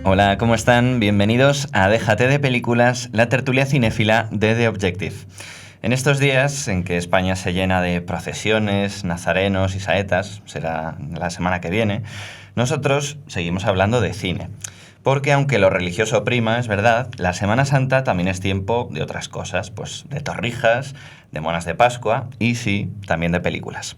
Hola, ¿cómo están? Bienvenidos a Déjate de Películas, la tertulia cinéfila de The Objective. En estos días en que España se llena de procesiones, nazarenos y saetas, será la semana que viene, nosotros seguimos hablando de cine. Porque aunque lo religioso prima, es verdad, la Semana Santa también es tiempo de otras cosas, pues de torrijas, de monas de Pascua y sí, también de películas.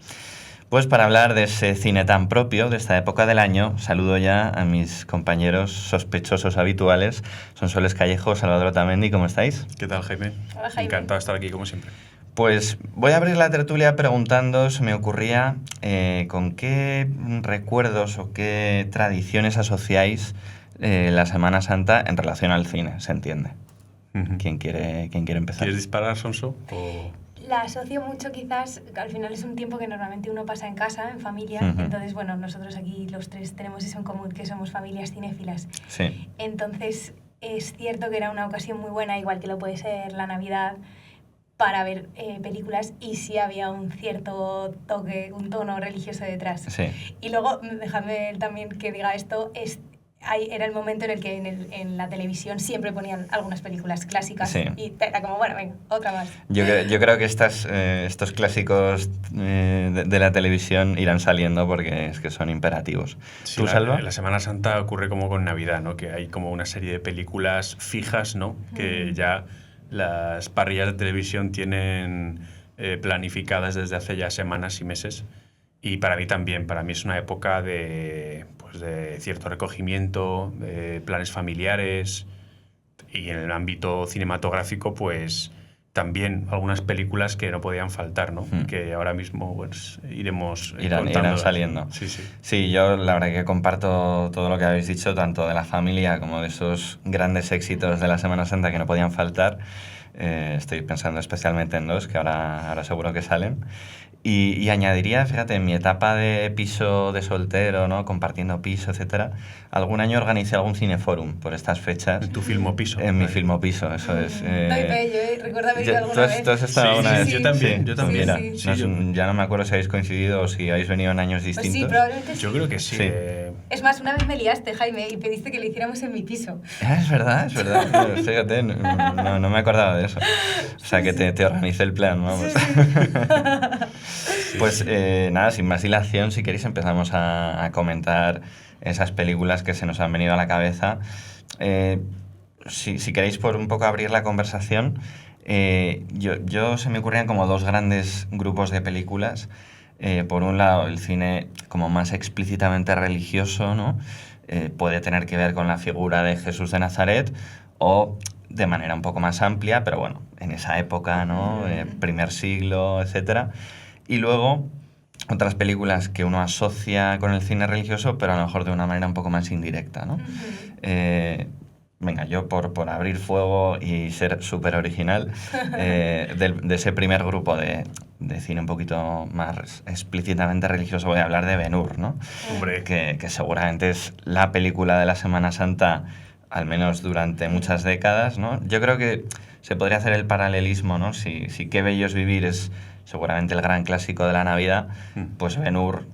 Pues para hablar de ese cine tan propio de esta época del año, saludo ya a mis compañeros sospechosos habituales, Sonsoles Callejo, Salvador Otamendi, ¿cómo estáis? ¿Qué tal, Jaime? Hola, Jaime. Encantado de estar aquí, como siempre. Pues voy a abrir la tertulia preguntando, se me ocurría, con qué recuerdos o qué tradiciones asociáis la Semana Santa en relación al cine, se entiende. ¿Quién quiere empezar? ¿Quieres disparar, Sonso? O... La asocio mucho quizás, al final es un tiempo que normalmente uno pasa en casa, en familia, entonces bueno, nosotros aquí los tres tenemos eso en común, que somos familias cinéfilas. Sí. Entonces es cierto que era una ocasión muy buena, igual que lo puede ser la Navidad, para ver películas, y sí había un cierto toque, un tono religioso detrás. Sí. Y luego, dejadme también que diga esto, era el momento en el que en la televisión siempre ponían algunas películas clásicas, Sí. y era como, bueno, venga, otra más. Yo creo que estos clásicos de la televisión irán saliendo porque es que son imperativos. Sí, ¿Tú, Salva? la Semana Santa ocurre como con Navidad, ¿no? Que hay como una serie de películas fijas, ¿no? Que ya las parrillas de televisión tienen planificadas desde hace ya semanas y meses. Y para mí también, para mí es una época de cierto recogimiento, de planes familiares, y en el ámbito cinematográfico, pues también algunas películas que no podían faltar, ¿no? Que ahora mismo pues, irán saliendo. Sí, sí. Sí, yo la verdad que comparto todo lo que habéis dicho, tanto de la familia como de esos grandes éxitos de la Semana Santa que no podían faltar. Estoy pensando especialmente en dos que ahora seguro que salen. Y añadiría, fíjate, en mi etapa de piso de soltero, ¿no? Compartiendo piso, etcétera, algún año organicé algún cineforum por estas fechas. ¿En tu filmopiso? En mi filmopiso, eso es. Recuerdo haber ido alguna vez. ¿Tú has estado alguna vez? Yo también. Mira, Sí. ya no me acuerdo si habéis coincidido o si habéis venido en años distintos. Pues sí, probablemente sí. Yo creo que sí. Sí. Es más, una vez me liaste, Jaime, y pediste que lo hiciéramos en mi piso. Es verdad. Fíjate, no me acordaba de eso. O sea, que te organicé el plan, vamos. Pues nada, sin más dilación, si queréis empezamos a comentar esas películas que se nos han venido a la cabeza. Si queréis por un poco abrir la conversación, yo se me ocurrían como dos grandes grupos de películas. Por un lado, el cine como más explícitamente religioso, ¿no? Puede tener que ver con la figura de Jesús de Nazaret o de manera un poco más amplia, pero bueno, en esa época, ¿no? Primer siglo, etcétera. Y luego otras películas que uno asocia con el cine religioso, pero a lo mejor de una manera un poco más indirecta, ¿no? Venga, yo por abrir fuego y ser súper original, de ese primer grupo de cine un poquito más explícitamente religioso voy a hablar de Ben-Hur, ¿no? Hombre. Que seguramente es la película de la Semana Santa, al menos durante muchas décadas, ¿no? Yo creo que se podría hacer el paralelismo, ¿no? Si Qué bello es vivir es seguramente el gran clásico de la Navidad, pues Ben-Hur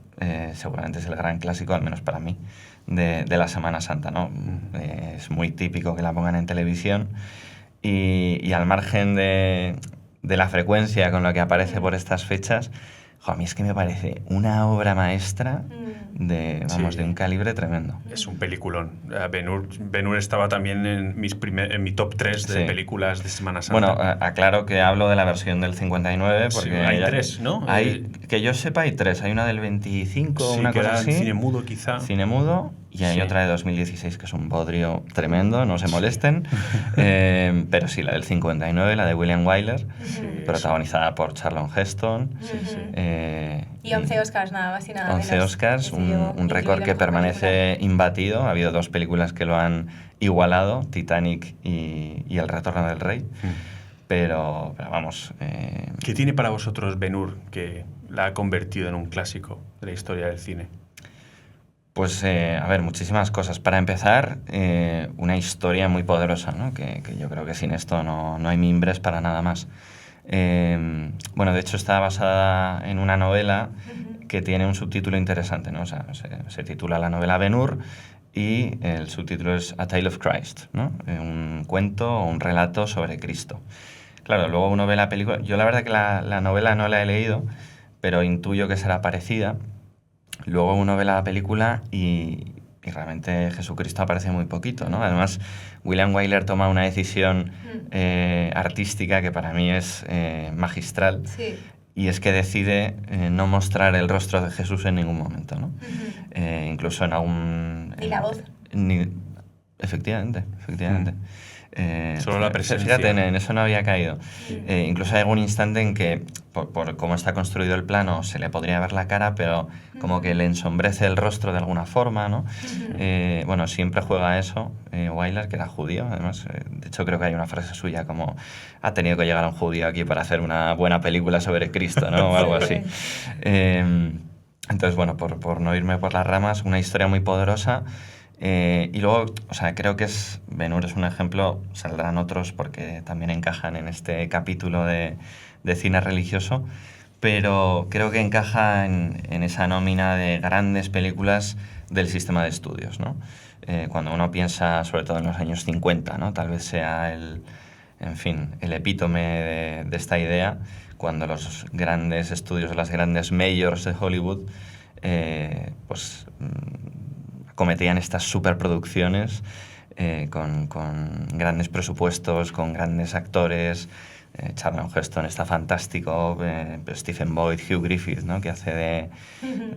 seguramente es el gran clásico, al menos para mí, de la Semana Santa, ¿no? Es muy típico que la pongan en televisión y al margen de la frecuencia con la que aparece por estas fechas, a mí es que me parece una obra maestra de un calibre tremendo. Es un peliculón. Ben-Hur estaba también en mi top 3 de películas de Semana Santa. Bueno, aclaro que hablo de la versión del 59, porque sí, hay tres, ¿no? Que yo sepa hay tres. Hay una del 25, una cosa así. Cine mudo, quizá. Cine mudo, y hay otra de 2016 que es un bodrio tremendo, no se molesten. Pero sí, la del 59, la de William Wyler, protagonizada por Charlton Heston. Y 11 Oscars, nada más y nada menos. 11 Oscars, un récord que permanece imbatido. Ha habido dos películas que lo han igualado, Titanic y El Retorno del Rey. Pero vamos... ¿Qué tiene para vosotros Ben-Hur que la ha convertido en un clásico de la historia del cine? Pues, a ver, muchísimas cosas. Para empezar, una historia muy poderosa, ¿no? Que yo creo que sin esto no hay mimbres para nada más. Bueno, de hecho está basada en una novela que tiene un subtítulo interesante, ¿no? O sea, se titula la novela Ben-Hur y el subtítulo es A Tale of Christ, ¿no? Un cuento o un relato sobre Cristo. Claro, luego uno ve la película. Yo la verdad que la novela no la he leído, pero intuyo que será parecida. Luego uno ve la película y realmente Jesucristo aparece muy poquito, ¿no? Además, William Wyler toma una decisión artística que para mí es magistral. Sí. Y es que decide no mostrar el rostro de Jesús en ningún momento, ¿no? Incluso en algún... ¿Y la voz? Efectivamente. Solo la presencia. Fíjate, en eso no había caído. Incluso hay algún instante en que, por cómo está construido el plano, se le podría ver la cara, pero como que le ensombrece el rostro de alguna forma, ¿no? Bueno, siempre juega eso, Wyler, que era judío, además. De hecho, creo que hay una frase suya como: ha tenido que llegar un judío aquí para hacer una buena película sobre Cristo, ¿no? O algo así. Entonces, bueno, por no irme por las ramas, una historia muy poderosa. Y luego, o sea, creo que Ben-Hur es un ejemplo, saldrán otros porque también encajan en este capítulo de cine religioso, pero creo que encaja en esa nómina de grandes películas del sistema de estudios, ¿no? Cuando uno piensa, sobre todo en los años 50, ¿no? Tal vez sea el epítome de esta idea, cuando los grandes estudios, las grandes majors de Hollywood, cometían estas superproducciones con grandes presupuestos, con grandes actores. Charlton Heston está fantástico, Stephen Boyd, Hugh Griffith, ¿no? Que hace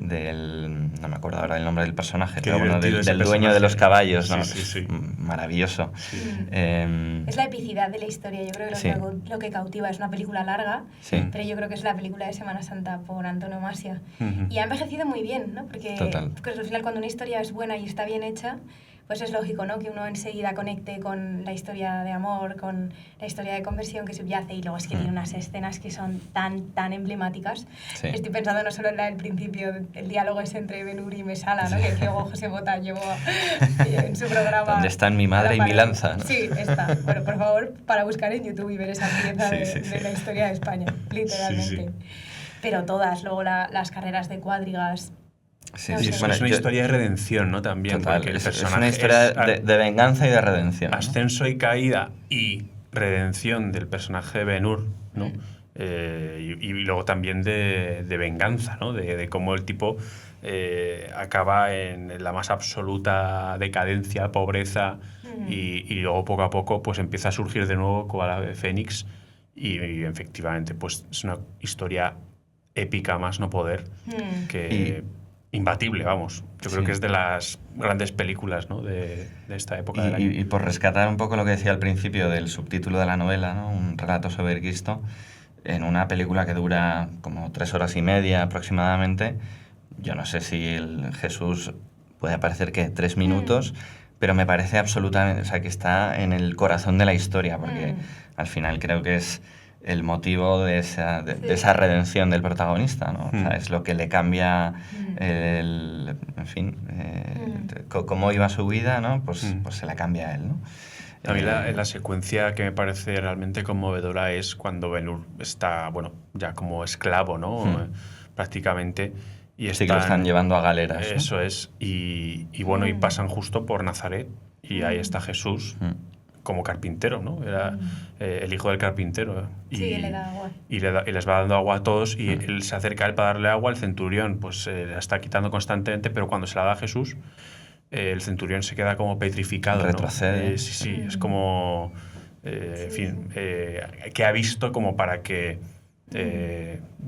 del... no me acuerdo ahora el nombre del personaje, pero bueno, del dueño de los caballos, ¿no? Sí. Maravilloso. Sí. Es la epicidad de la historia. Yo creo que lo que cautiva es una película larga, pero yo creo que es la película de Semana Santa por antonomasia. Y ha envejecido muy bien, ¿no? Porque al final, cuando una historia es buena y está bien hecha, pues es lógico, ¿no? Que uno enseguida conecte con la historia de amor, con la historia de conversión que subyace, y luego es que tiene unas escenas que son tan emblemáticas. Sí. Estoy pensando no solo en la del principio, el diálogo es entre Ben-Hur y Mesala, ¿no? Que luego José Bota llevó en su programa... ¿Dónde están mi madre y mi lanza? ¿No? Sí, está. Bueno, por favor, para buscar en YouTube y ver esa pieza de la historia de España, literalmente. Pero todas, luego las carreras de cuadrigas... Sí, bueno, es una historia de redención, ¿no? También, total, porque el personaje es una historia de venganza y de redención, ¿no? Ascenso y caída y redención del personaje de Ben-Hur, ¿no? Y luego también de venganza, ¿no? De cómo el tipo acaba en la más absoluta decadencia, pobreza, y luego poco a poco pues empieza a surgir de nuevo como la de Fénix, y efectivamente pues es una historia épica más no poder, que... imbatible, vamos. Yo creo que es de las grandes películas, ¿no? de esta época del año. Y por rescatar un poco lo que decía al principio del subtítulo de la novela, ¿no? Un relato sobre Cristo, en una película que dura como 3 horas y media aproximadamente, yo no sé si el Jesús puede aparecer que 3 minutos, pero me parece absolutamente, o sea, que está en el corazón de la historia, porque al final creo que es el motivo de esa redención del protagonista, ¿no? O sea, es lo que le cambia cómo iba su vida, ¿no? Pues se la cambia a él, ¿no? A mí la secuencia que me parece realmente conmovedora es cuando Ben-Hur está, bueno, ya como esclavo, ¿no? Prácticamente. Y sí, que lo están llevando a galeras, ¿no? Eso es. Y bueno, y pasan justo por Nazaret y ahí está Jesús como carpintero, ¿no? Era el hijo del carpintero. Sí, él le da agua. Y les va dando agua a todos, y él se acerca a él para darle agua. El centurión pues la está quitando constantemente, pero cuando se la da a Jesús, el centurión se queda como petrificado, retrocede, ¿no? Sí, es como... en fin, que ha visto como para que...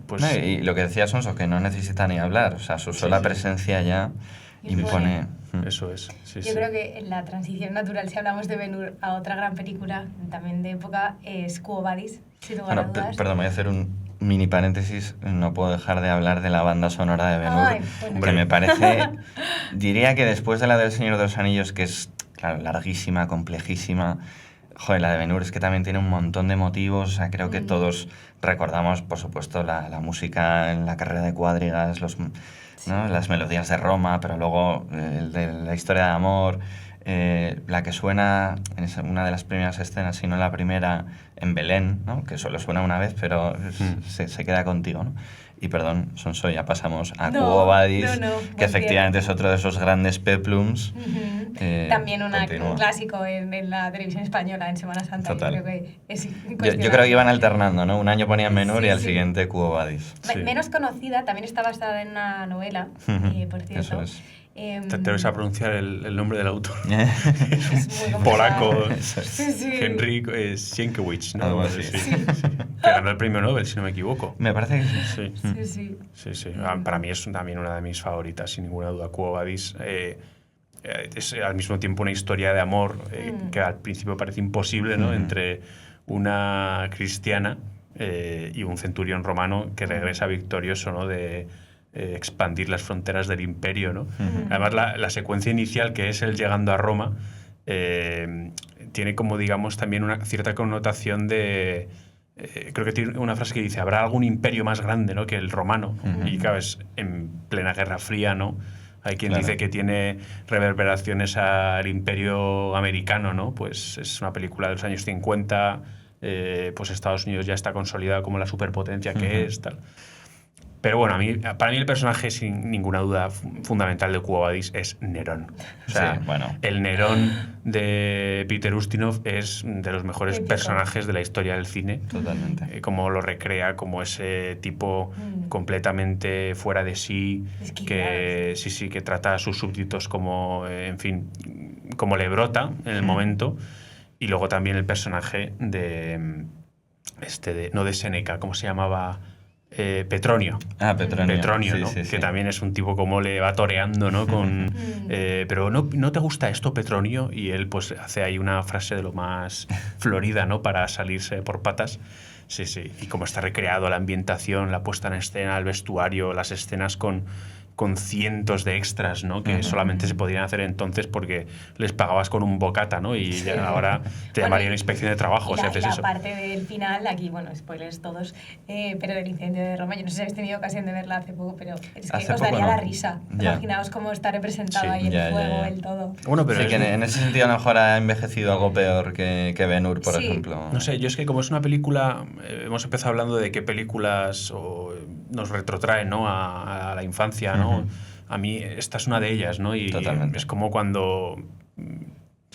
pues... No, y lo que decía Sonso, que no necesita ni hablar, o sea, su sola presencia ya impone... Eso es. Yo creo que en la transición natural, si hablamos de Ben-Hur a otra gran película también de época, es Quo Vadis, sin lugar a dudas. Perdón, voy a hacer un mini paréntesis. No puedo dejar de hablar de la banda sonora de Ben-Hur, que me parece... diría que después de la del Señor de los Anillos, que es, claro, larguísima, complejísima... Joder, la de Ben-Hur es que también tiene un montón de motivos. O sea, creo que todos recordamos, por supuesto, la música en la carrera de cuadrigas, ¿no? Las melodías de Roma, pero luego la historia de amor, la que suena en una de las primeras escenas, si no la primera, en Belén, ¿no? Que solo suena una vez, pero se queda contigo, ¿no? Y perdón, Sonso, ya pasamos a Quo Vadis, que efectivamente es otro de esos grandes peplums. También un clásico en la televisión española en Semana Santa. Total. Yo creo que es yo creo que iban alternando, ¿no? Un año ponían Menor y al siguiente Quo Vadis. Menos conocida, también está basada en una novela, por cierto. Eso es. Te atreves a pronunciar el nombre del autor. Es muy polaco. Sí. Henryk Sienkiewicz, ¿no? Algo así. Sí. Que ganó el premio Nobel, si no me equivoco. Me parece que Sí. Sí. Para mí es también una de mis favoritas, sin ninguna duda. Quo Vadis es al mismo tiempo una historia de amor que al principio parece imposible, ¿no? Entre una cristiana y un centurión romano que regresa victorioso, ¿no? De expandir las fronteras del imperio, ¿no? Además, la secuencia inicial, que es él llegando a Roma, tiene como, digamos, también una cierta connotación de... creo que tiene una frase que dice: habrá algún imperio más grande, ¿no? Que el romano. Y claro, es en plena Guerra Fría, ¿no? Hay quien dice que tiene reverberaciones al imperio americano, ¿no? Pues es una película de los años 50, pues Estados Unidos ya está consolidado como la superpotencia que es, tal. Pero bueno, para mí el personaje, sin ninguna duda, fundamental de Quo Vadis es Nerón. O sea, el Nerón de Peter Ustinov es de los mejores personajes de la historia del cine. Totalmente. Como lo recrea, como ese tipo completamente fuera de sí, que trata a sus súbditos como, en fin, como le brota en el momento. Y luego también el personaje no de Séneca, ¿cómo se llamaba? Petronio. Petronio, ¿no? Que también es un tipo como le va toreando, ¿no? Pero ¿no te gusta esto, Petronio? Y él pues hace ahí una frase de lo más florida, ¿no? Para salirse por patas. Sí. Y como está recreado la ambientación, la puesta en escena, el vestuario, las escenas con cientos de extras, ¿no? Que solamente se podían hacer entonces porque les pagabas con un bocata, ¿no? Y ahora te llamarían la inspección de trabajo si haces eso. La parte del final, aquí, spoilers todos, pero del incendio de Roma, yo no sé si habéis tenido ocasión de verla hace poco, pero es que os daría la risa. Imaginaos cómo está representado ahí el fuego, el todo. Bueno, pero que en ese sentido a lo mejor ha envejecido algo peor que Ben-Hur, por ejemplo. No sé, yo es que como es una película, hemos empezado hablando de qué películas nos retrotraen, ¿no? a la infancia, ¿no? A mí esta es una de ellas, ¿no? Y totalmente. Es como cuando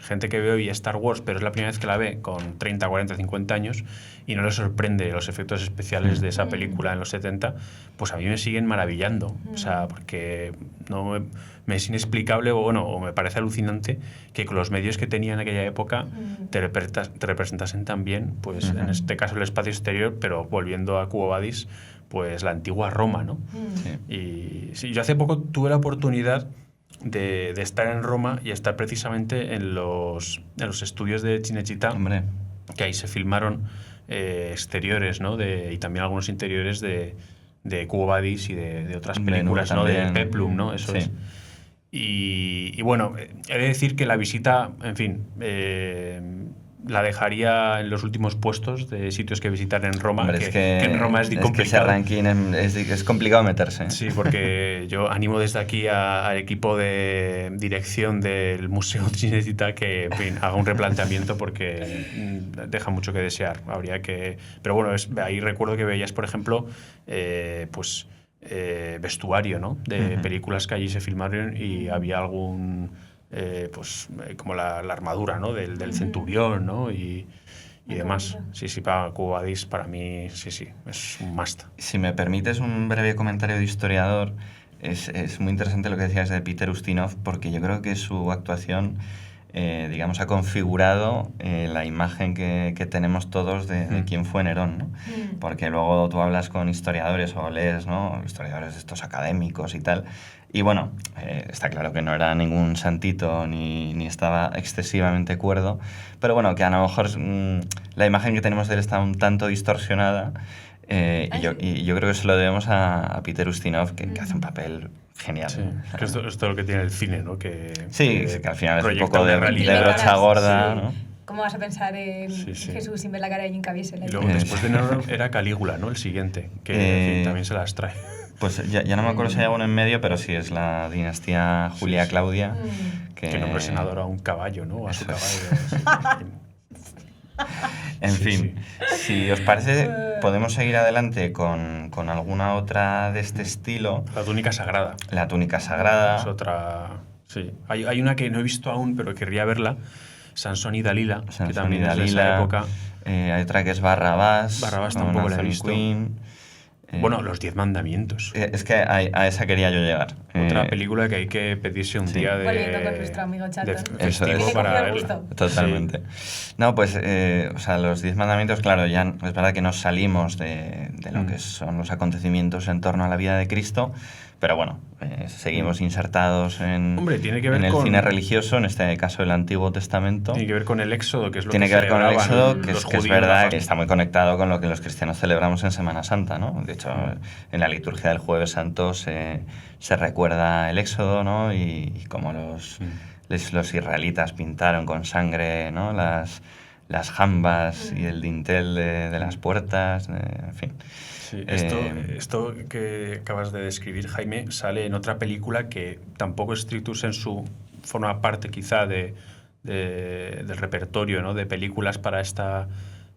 gente que ve hoy Star Wars, pero es la primera vez que la ve con 30, 40, 50 años y no le sorprende los efectos especiales de esa película en los 70, pues a mí me siguen maravillando. O sea, porque me es inexplicable o me parece alucinante que con los medios que tenía en aquella época te representasen tan bien, pues en este caso el espacio exterior, pero volviendo a Quo Vadis, pues la antigua Roma, ¿no? Y sí, yo hace poco tuve la oportunidad de estar en Roma y estar precisamente en los estudios de Cinecittà, que ahí se filmaron exteriores, ¿no? Y también algunos interiores de Quo Vadis y de otras películas, ¿no? De Peplum, ¿no? Eso es. Y bueno, he de decir que la visita, en fin, la dejaría en los últimos puestos de sitios que visitar en Roma. Hombre, que en Roma es complicado. Es que ese ranking es complicado meterse. Sí, porque yo animo desde aquí al equipo de dirección del Museo Cinecittà que, en fin, haga un replanteamiento porque deja mucho que desear. Pero bueno, ahí recuerdo que veías, por ejemplo, vestuario, ¿no? De películas que allí se filmaron y había algún... como la armadura, ¿no? del centurión, ¿no? y demás. Sí, para Quo Vadis, para mí, sí, es un must. Si me permites un breve comentario de historiador, es muy interesante lo que decías de Peter Ustinov, porque yo creo que su actuación, digamos, ha configurado la imagen que tenemos todos de quién fue Nerón, ¿no? Porque luego tú hablas con historiadores o lees, ¿no? Historiadores de estos académicos y tal, y bueno, está claro que no era ningún santito ni estaba excesivamente cuerdo, pero bueno, que a lo mejor la imagen que tenemos de él está un tanto distorsionada, y yo creo que se lo debemos a Peter Ustinov, que hace un papel genial. Sí, que esto es todo lo que tiene el cine, ¿no? Que al final es un poco de brocha gorda, ¿no? ¿Cómo vas a pensar en Jesús sin ver la cara de Jim Caviezel? Y luego, después de Nerón era Calígula, ¿no? El siguiente, que en fin, también se las trae. Pues ya no me acuerdo si hay alguno en medio, pero sí es la dinastía Julia-Claudia. Que nombre senador a un caballo, ¿no? A su caballo. En fin, si os parece, podemos seguir adelante con alguna otra de este estilo. La túnica sagrada. La túnica sagrada. Es otra... Sí. Hay una que no he visto aún, pero querría verla. Sansón y Dalila, que también es de esa época. Hay otra que es Barrabás. Barrabás tampoco la he visto. Queen. Bueno, Los 10 mandamientos. Es que a esa quería yo llegar. Otra película que hay que pedirse un día de... Volviendo con nuestro amigo Chato. Eso es. Para verla. Totalmente. Sí. No, pues, o sea, Los 10 mandamientos, claro, ya es verdad que nos salimos de lo que son los acontecimientos en torno a la vida de Cristo, pero bueno, seguimos insertados en el cine religioso, en este caso el Antiguo Testamento. Tiene que ver con el Éxodo, que es lo Tiene que ver con el Éxodo, que judíos, es verdad que está muy conectado con lo que los cristianos celebramos en Semana Santa, ¿no? De hecho, en la liturgia del Jueves Santo se recuerda el Éxodo, ¿no? Y cómo los israelitas pintaron con sangre, ¿no? las jambas y el dintel de las puertas, en fin. Sí, esto que acabas de describir, Jaime, sale en otra película que tampoco es stricto sensu, forma parte quizá del repertorio, ¿no? De películas para esta...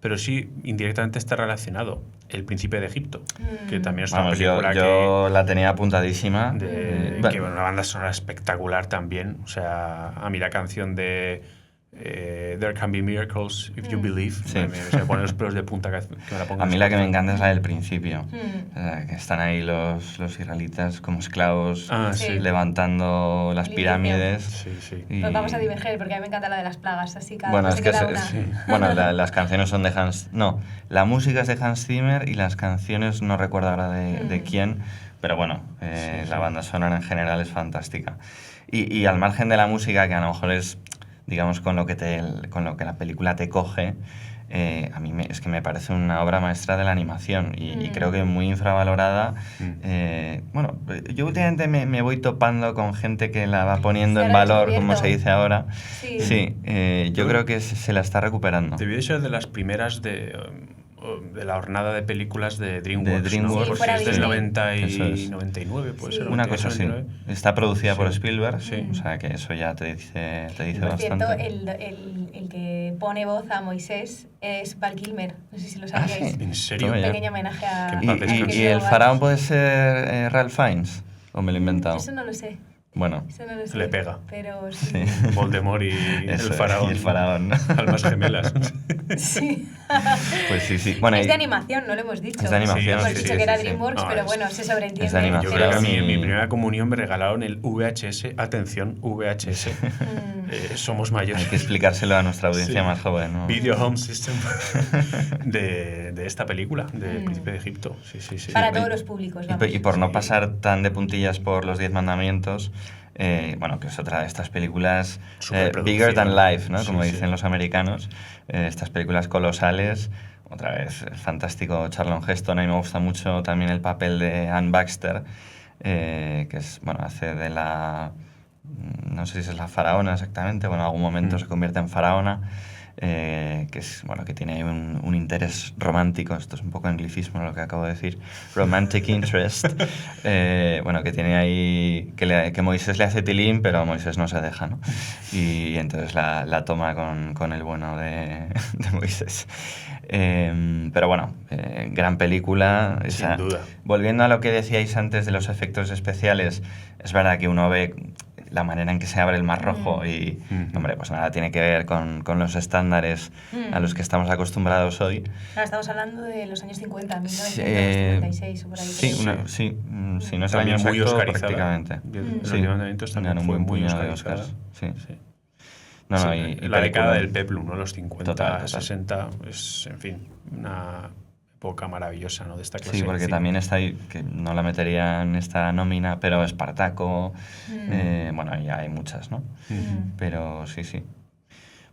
Pero sí, indirectamente está relacionado. El Príncipe de Egipto, que también es una película yo la tenía apuntadísima. Que una banda sonora espectacular también. O sea, a mí la canción de... There Can Be Miracles If You Believe. Sí. Me pone los pelos de punta que me la pongo. A mí la que me encanta es la del principio. O sea, que están ahí los israelitas como esclavos levantando las pirámides. Sí. Pues vamos a diverger porque a mí me encanta la de las plagas, así cada bueno, es que bueno, las canciones son de Hans... No, la música es de Hans Zimmer y las canciones no recuerdo ahora de quién, pero bueno, la banda sonora en general es fantástica. Y al margen de la música, que a lo mejor es... digamos, con lo que la película te coge, a mí es que me parece una obra maestra de la animación y creo que muy infravalorada. Bueno, yo últimamente me voy topando con gente que la va poniendo en valor, como se dice ahora. Sí, yo creo que se la está recuperando. Debió de ser de las primeras de la hornada de películas de DreamWorks. De DreamWorks. ¿no? Porque es del 90 y 99, puede ser. Una cosa así. Está producida por Spielberg, o sea que eso ya te dice por bastante. Cierto, el que pone voz a Moisés es Val Kilmer, no sé si lo sabíais. ¿En serio? Un pequeño homenaje a... ¿Y el faraón puede ser Ralph Fiennes? ¿O me lo he inventado? Eso no lo sé. Bueno, no sé, le pega. Pero sí. Voldemort y el faraón. Y el faraón. Almas gemelas. Sí. Pues sí. Bueno, es de animación, no lo hemos dicho. Es de animación. Hemos dicho que era DreamWorks, pero bueno, se sobreentiende. Es de animación. Yo creo que a mí en mi primera comunión me regalaron el VHS. Atención, VHS. Somos mayores. Hay que explicárselo a nuestra audiencia más joven, ¿no? Video Home System de esta película, de Príncipe de Egipto. Sí. Para todos los públicos, vamos. Y por no pasar tan de puntillas por Los 10 mandamientos, bueno, que es otra de estas películas bigger than life, ¿no? Como dicen los americanos, estas películas colosales. Otra vez, fantástico Charlton Heston. A mí me gusta mucho también el papel de Anne Baxter, que es, bueno, hace de la... no sé si es la faraona exactamente, bueno, en algún momento se convierte en faraona, que es, bueno, que tiene un interés romántico, esto es un poco anglicismo lo que acabo de decir, romantic interest, bueno, que tiene ahí, que Moisés le hace tilín, pero Moisés no se deja, ¿no? Y entonces la toma con el bueno de Moisés. Pero bueno, gran película. Sin duda. Volviendo a lo que decíais antes de los efectos especiales, es verdad que uno ve la manera en que se abre el Mar Rojo y, hombre, pues nada tiene que ver con los estándares a los que estamos acostumbrados hoy. Claro, estamos hablando de los años 50, 1956 o por ahí. Sí, no es el año muy exacto, oscarizada. prácticamente. Los también fue muy oscarizada. Sí. Y la década del peplum, ¿no? Los 50, total. 60, es, en fin, una época maravillosa, ¿no? De esta clase. Sí, porque también está ahí, que no la metería en esta nómina, pero Espartaco, bueno, ya hay muchas, ¿no? Pero sí.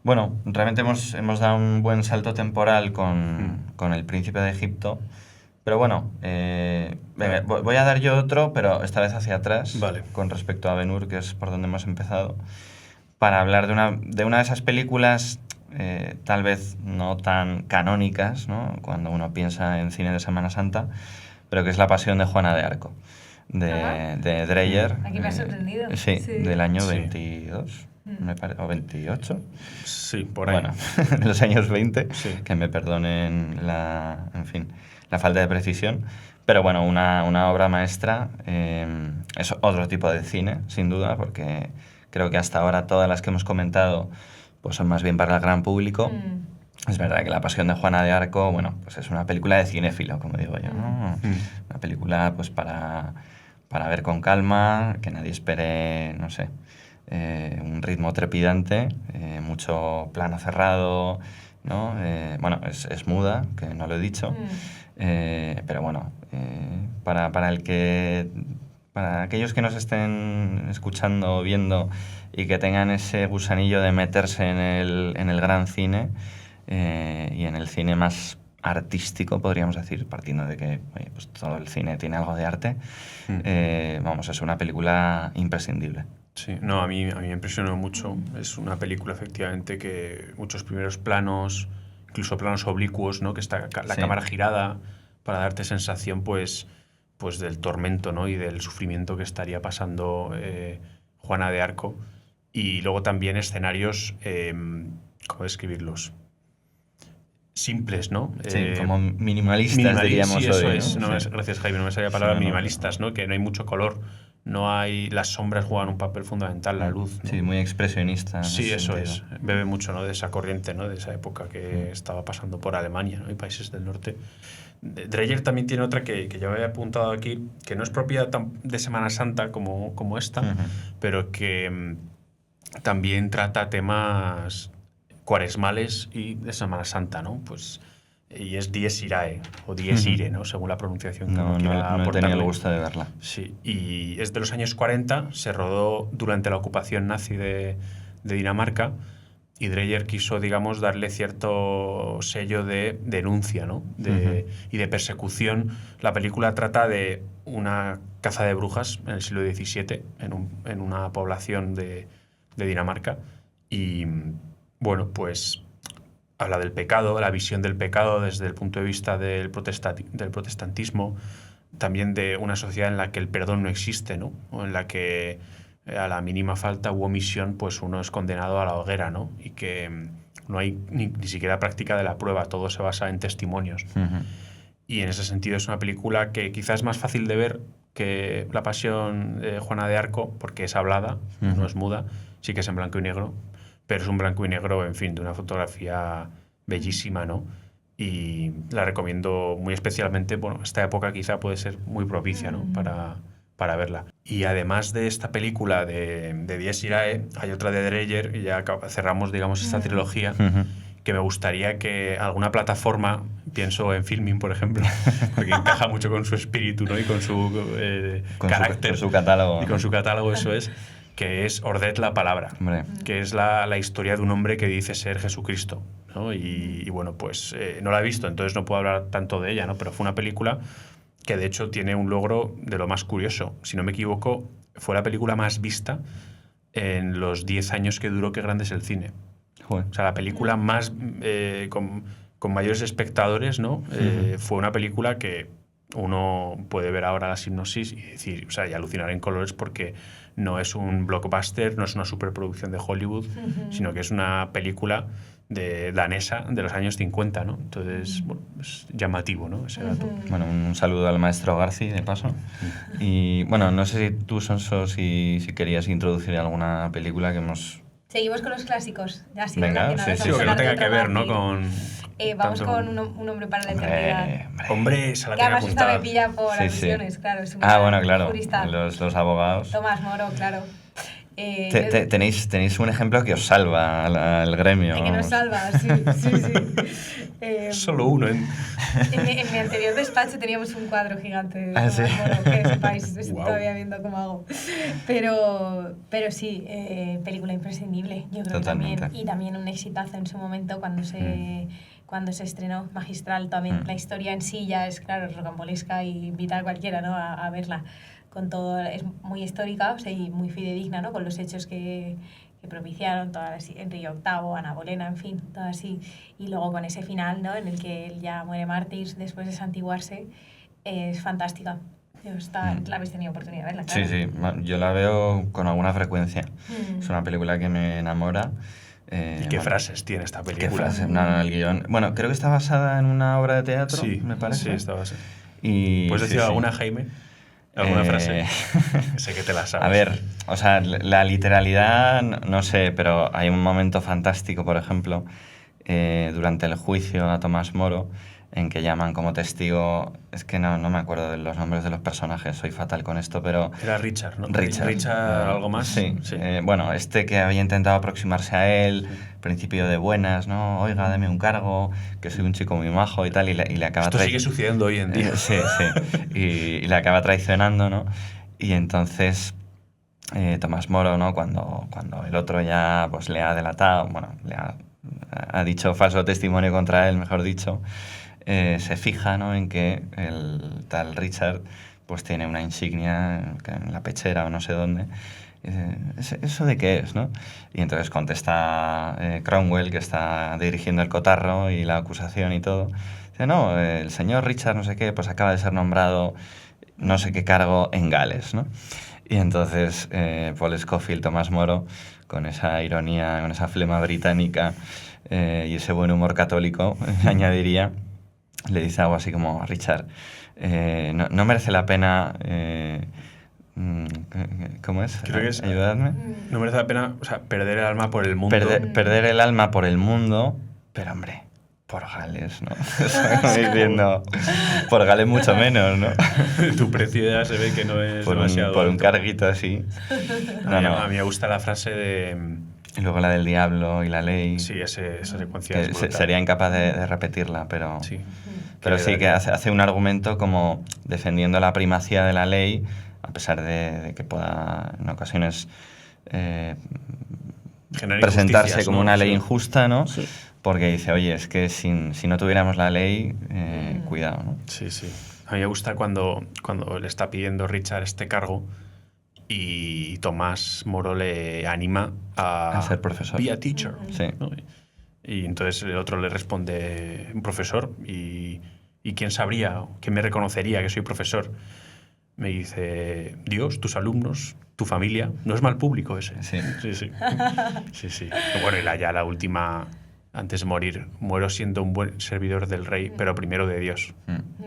Bueno, realmente hemos dado un buen salto temporal con El Príncipe de Egipto, pero bueno, venga, voy a dar yo otro, pero esta vez hacia atrás, con respecto a Ben-Hur, que es por donde hemos empezado, para hablar de una de esas películas tal vez no tan canónicas, ¿no? Cuando uno piensa en cine de Semana Santa, pero que es La Pasión de Juana de Arco, de Dreyer. Aquí me ha sorprendido. Sí, del año 22, me parece, o 28. Sí, por ahí. Bueno, de los años 20, que me perdonen la la falta de precisión. Pero bueno, una obra maestra es otro tipo de cine, sin duda, porque creo que hasta ahora todas las que hemos comentado pues son más bien para el gran público. Es verdad que La Pasión de Juana de Arco, bueno, pues es una película de cinéfilo, como digo yo, ¿no? Una película pues para ver con calma, que nadie espere, no sé, un ritmo trepidante, mucho plano cerrado, ¿no? Bueno, es muda, que no lo he dicho, pero bueno, para aquellos que nos estén escuchando o viendo y que tengan ese gusanillo de meterse en el gran cine, y en el cine más artístico, podríamos decir, partiendo de que pues todo el cine tiene algo de arte, vamos, es una película imprescindible. Sí, no, a mí me impresionó mucho. Es una película, efectivamente, que muchos primeros planos, incluso planos oblicuos, ¿no? Que está la cámara girada para darte sensación, pues del tormento, ¿no? Y del sufrimiento que estaría pasando Juana de Arco. Y luego también escenarios, ¿cómo describirlos? Simples, ¿no? Sí, como minimalistas, diríamos sí, hoy. Eso ¿no? es. No, sí. Gracias, Jaime. No me salía la palabra minimalistas, ¿no? Que no hay mucho color. No hay... Las sombras juegan un papel fundamental, la luz, ¿no? Sí, muy expresionista. Sí, eso es. Bebe mucho, ¿no? De esa corriente, ¿no? De esa época que estaba pasando por Alemania, ¿no? Y países del norte. Dreyer también tiene otra que yo había apuntado aquí, que no es propia de Semana Santa como esta, pero que también trata temas cuaresmales y de Semana Santa, ¿no? Pues, y es Dies Irae, o Dies Ire, ¿no? Según la pronunciación que uno quiera no he tenido el gusto de verla. Sí, y es de los años 40, se rodó durante la ocupación nazi de Dinamarca, y Dreyer quiso, digamos, darle cierto sello de denuncia, ¿no? Y de persecución. La película trata de una caza de brujas en el siglo XVII, en una población de Dinamarca, y bueno, pues habla del pecado, la visión del pecado desde el punto de vista del protestantismo, también de una sociedad en la que el perdón no existe, ¿no? O en la que a la mínima falta u omisión, pues uno es condenado a la hoguera, ¿no? Y que no hay ni siquiera práctica de la prueba, todo se basa en testimonios. Y en ese sentido es una película que quizás es más fácil de ver que La Pasión de Juana de Arco, porque es hablada, no es muda, sí que es en blanco y negro, pero es un blanco y negro, en fin, de una fotografía bellísima, ¿no? Y la recomiendo muy especialmente. Bueno, esta época quizá puede ser muy propicia, ¿no? Para verla. Y además de esta película de Dies Irae, hay otra de Dreyer, y ya cerramos, digamos, esta trilogía, que me gustaría que alguna plataforma, pienso en Filmin, por ejemplo, porque encaja mucho con su espíritu, ¿no? Y con su carácter. Con su catálogo. Y con su catálogo, eso es, que es Ordet la Palabra, que es la historia de un hombre que dice ser Jesucristo, ¿no? Y bueno, pues no la he visto, entonces no puedo hablar tanto de ella, ¿no? Pero fue una película que de hecho tiene un logro de lo más curioso. Si no me equivoco, fue la película más vista en los 10 años que duró Qué grande es el cine. Joder. O sea, la película más con mayores espectadores, ¿no? Fue una película que uno puede ver ahora la sinopsis y decir, o sea, y alucinar en colores, porque no es un blockbuster, no es una superproducción de Hollywood, sino que es una película danesa de los años 50, ¿no? Entonces, bueno, es llamativo, ¿no? Ese dato. Bueno, un saludo al maestro Garci, de paso. Y bueno, no sé si tú, Sonso, si querías introducir alguna película que hemos... Seguimos con los clásicos. Así, venga, sí, que no tenga que ver, ¿no? Con... vamos con un hombre para la eternidad. Hombre, se la que tengo además esta me pilla por alusiones, claro. Es bueno, claro. Jurista. Los abogados. Tomás Moro, claro. Tenéis un ejemplo que os salva al gremio. Que nos salva, sí. Solo uno. En mi anterior despacho teníamos un cuadro gigante de Tomás Moro, que sepáis, estoy todavía viendo cómo hago. Pero sí, película imprescindible, yo creo. Totalmente. También. Y también un exitazo en su momento cuando se estrenó, magistral también. La historia en sí ya es, claro, rocambolesca y invita a cualquiera, ¿no? a verla. Con todo, es muy histórica, o sea, y muy fidedigna, ¿no? Con los hechos que propiciaron, todas Enrique VIII, Ana Bolena, en fin, todo así. Y luego con ese final, ¿no? En el que él ya muere mártir después de santiguarse, es fantástica. ¿La habéis tenido oportunidad de verla? Claro. Sí, yo la veo con alguna frecuencia. Es una película que me enamora. ¿Y qué frases tiene esta película? ¿Qué frases? No, el guión... Bueno, creo que está basada en una obra de teatro, me parece. Sí, está basada. Y, ¿Puedes decir alguna, Jaime? ¿Alguna frase? Sé que te la sabes. A ver, o sea, la literalidad, no sé, pero hay un momento fantástico, por ejemplo, durante el juicio a Tomás Moro, en que llaman como testigo... Es que no me acuerdo de los nombres de los personajes, soy fatal con esto, pero... Era Richard, ¿no? Richard, ¿algo más? Sí. Bueno, que había intentado aproximarse a él, principio de buenas, ¿no? Oiga, dame un cargo, que soy un chico muy majo y tal, y le acaba... Esto sigue sucediendo hoy en día. Sí. Y le acaba traicionando, ¿no? Y entonces... Tomás Moro, ¿no? Cuando el otro ya pues, le ha delatado, bueno, ha dicho falso testimonio contra él, mejor dicho, se fija, ¿no? En que el tal Richard pues tiene una insignia en la pechera o no sé dónde. ¿Eso de qué es, no? Y entonces contesta Cromwell, que está dirigiendo el cotarro y la acusación y todo. Dice, no, el señor Richard no sé qué, pues acaba de ser nombrado no sé qué cargo en Gales, ¿no? Y entonces Paul Scofield, Tomás Moro, con esa ironía, con esa flema británica y ese buen humor católico, añadiría, le dice algo así como, Richard, no merece la pena... ¿Cómo es? Creo que es... Ayudadme. No merece la pena, o sea, perder el alma por el mundo. Perder el alma por el mundo, pero hombre, por Gales, ¿no? Diciendo, por Gales mucho menos, ¿no? Tu precio ya se ve que no es demasiado por un alto. carguito así. A mí me gusta la frase de... Y luego la del diablo y la ley. Sí, esa secuencia es brutal. Sería incapaz de repetirla, pero... Sí. Pero sí que hace un argumento como defendiendo la primacía de la ley, a pesar de que pueda en ocasiones presentarse como una ley injusta, ¿no? Sí. Porque dice, oye, es que si no tuviéramos la ley, cuidado, ¿no? Sí. A mí me gusta cuando le está pidiendo Richard este cargo y Tomás Moro le anima a ser profesor. Be a teacher. Sí. ¿no? Y entonces el otro le responde, un profesor, y ¿quién sabría, quién me reconocería que soy profesor? Me dice, Dios, tus alumnos, tu familia. No es mal público ese. Sí. Sí. Bueno, y ya la última, antes de morir, muero siendo un buen servidor del rey, pero primero de Dios.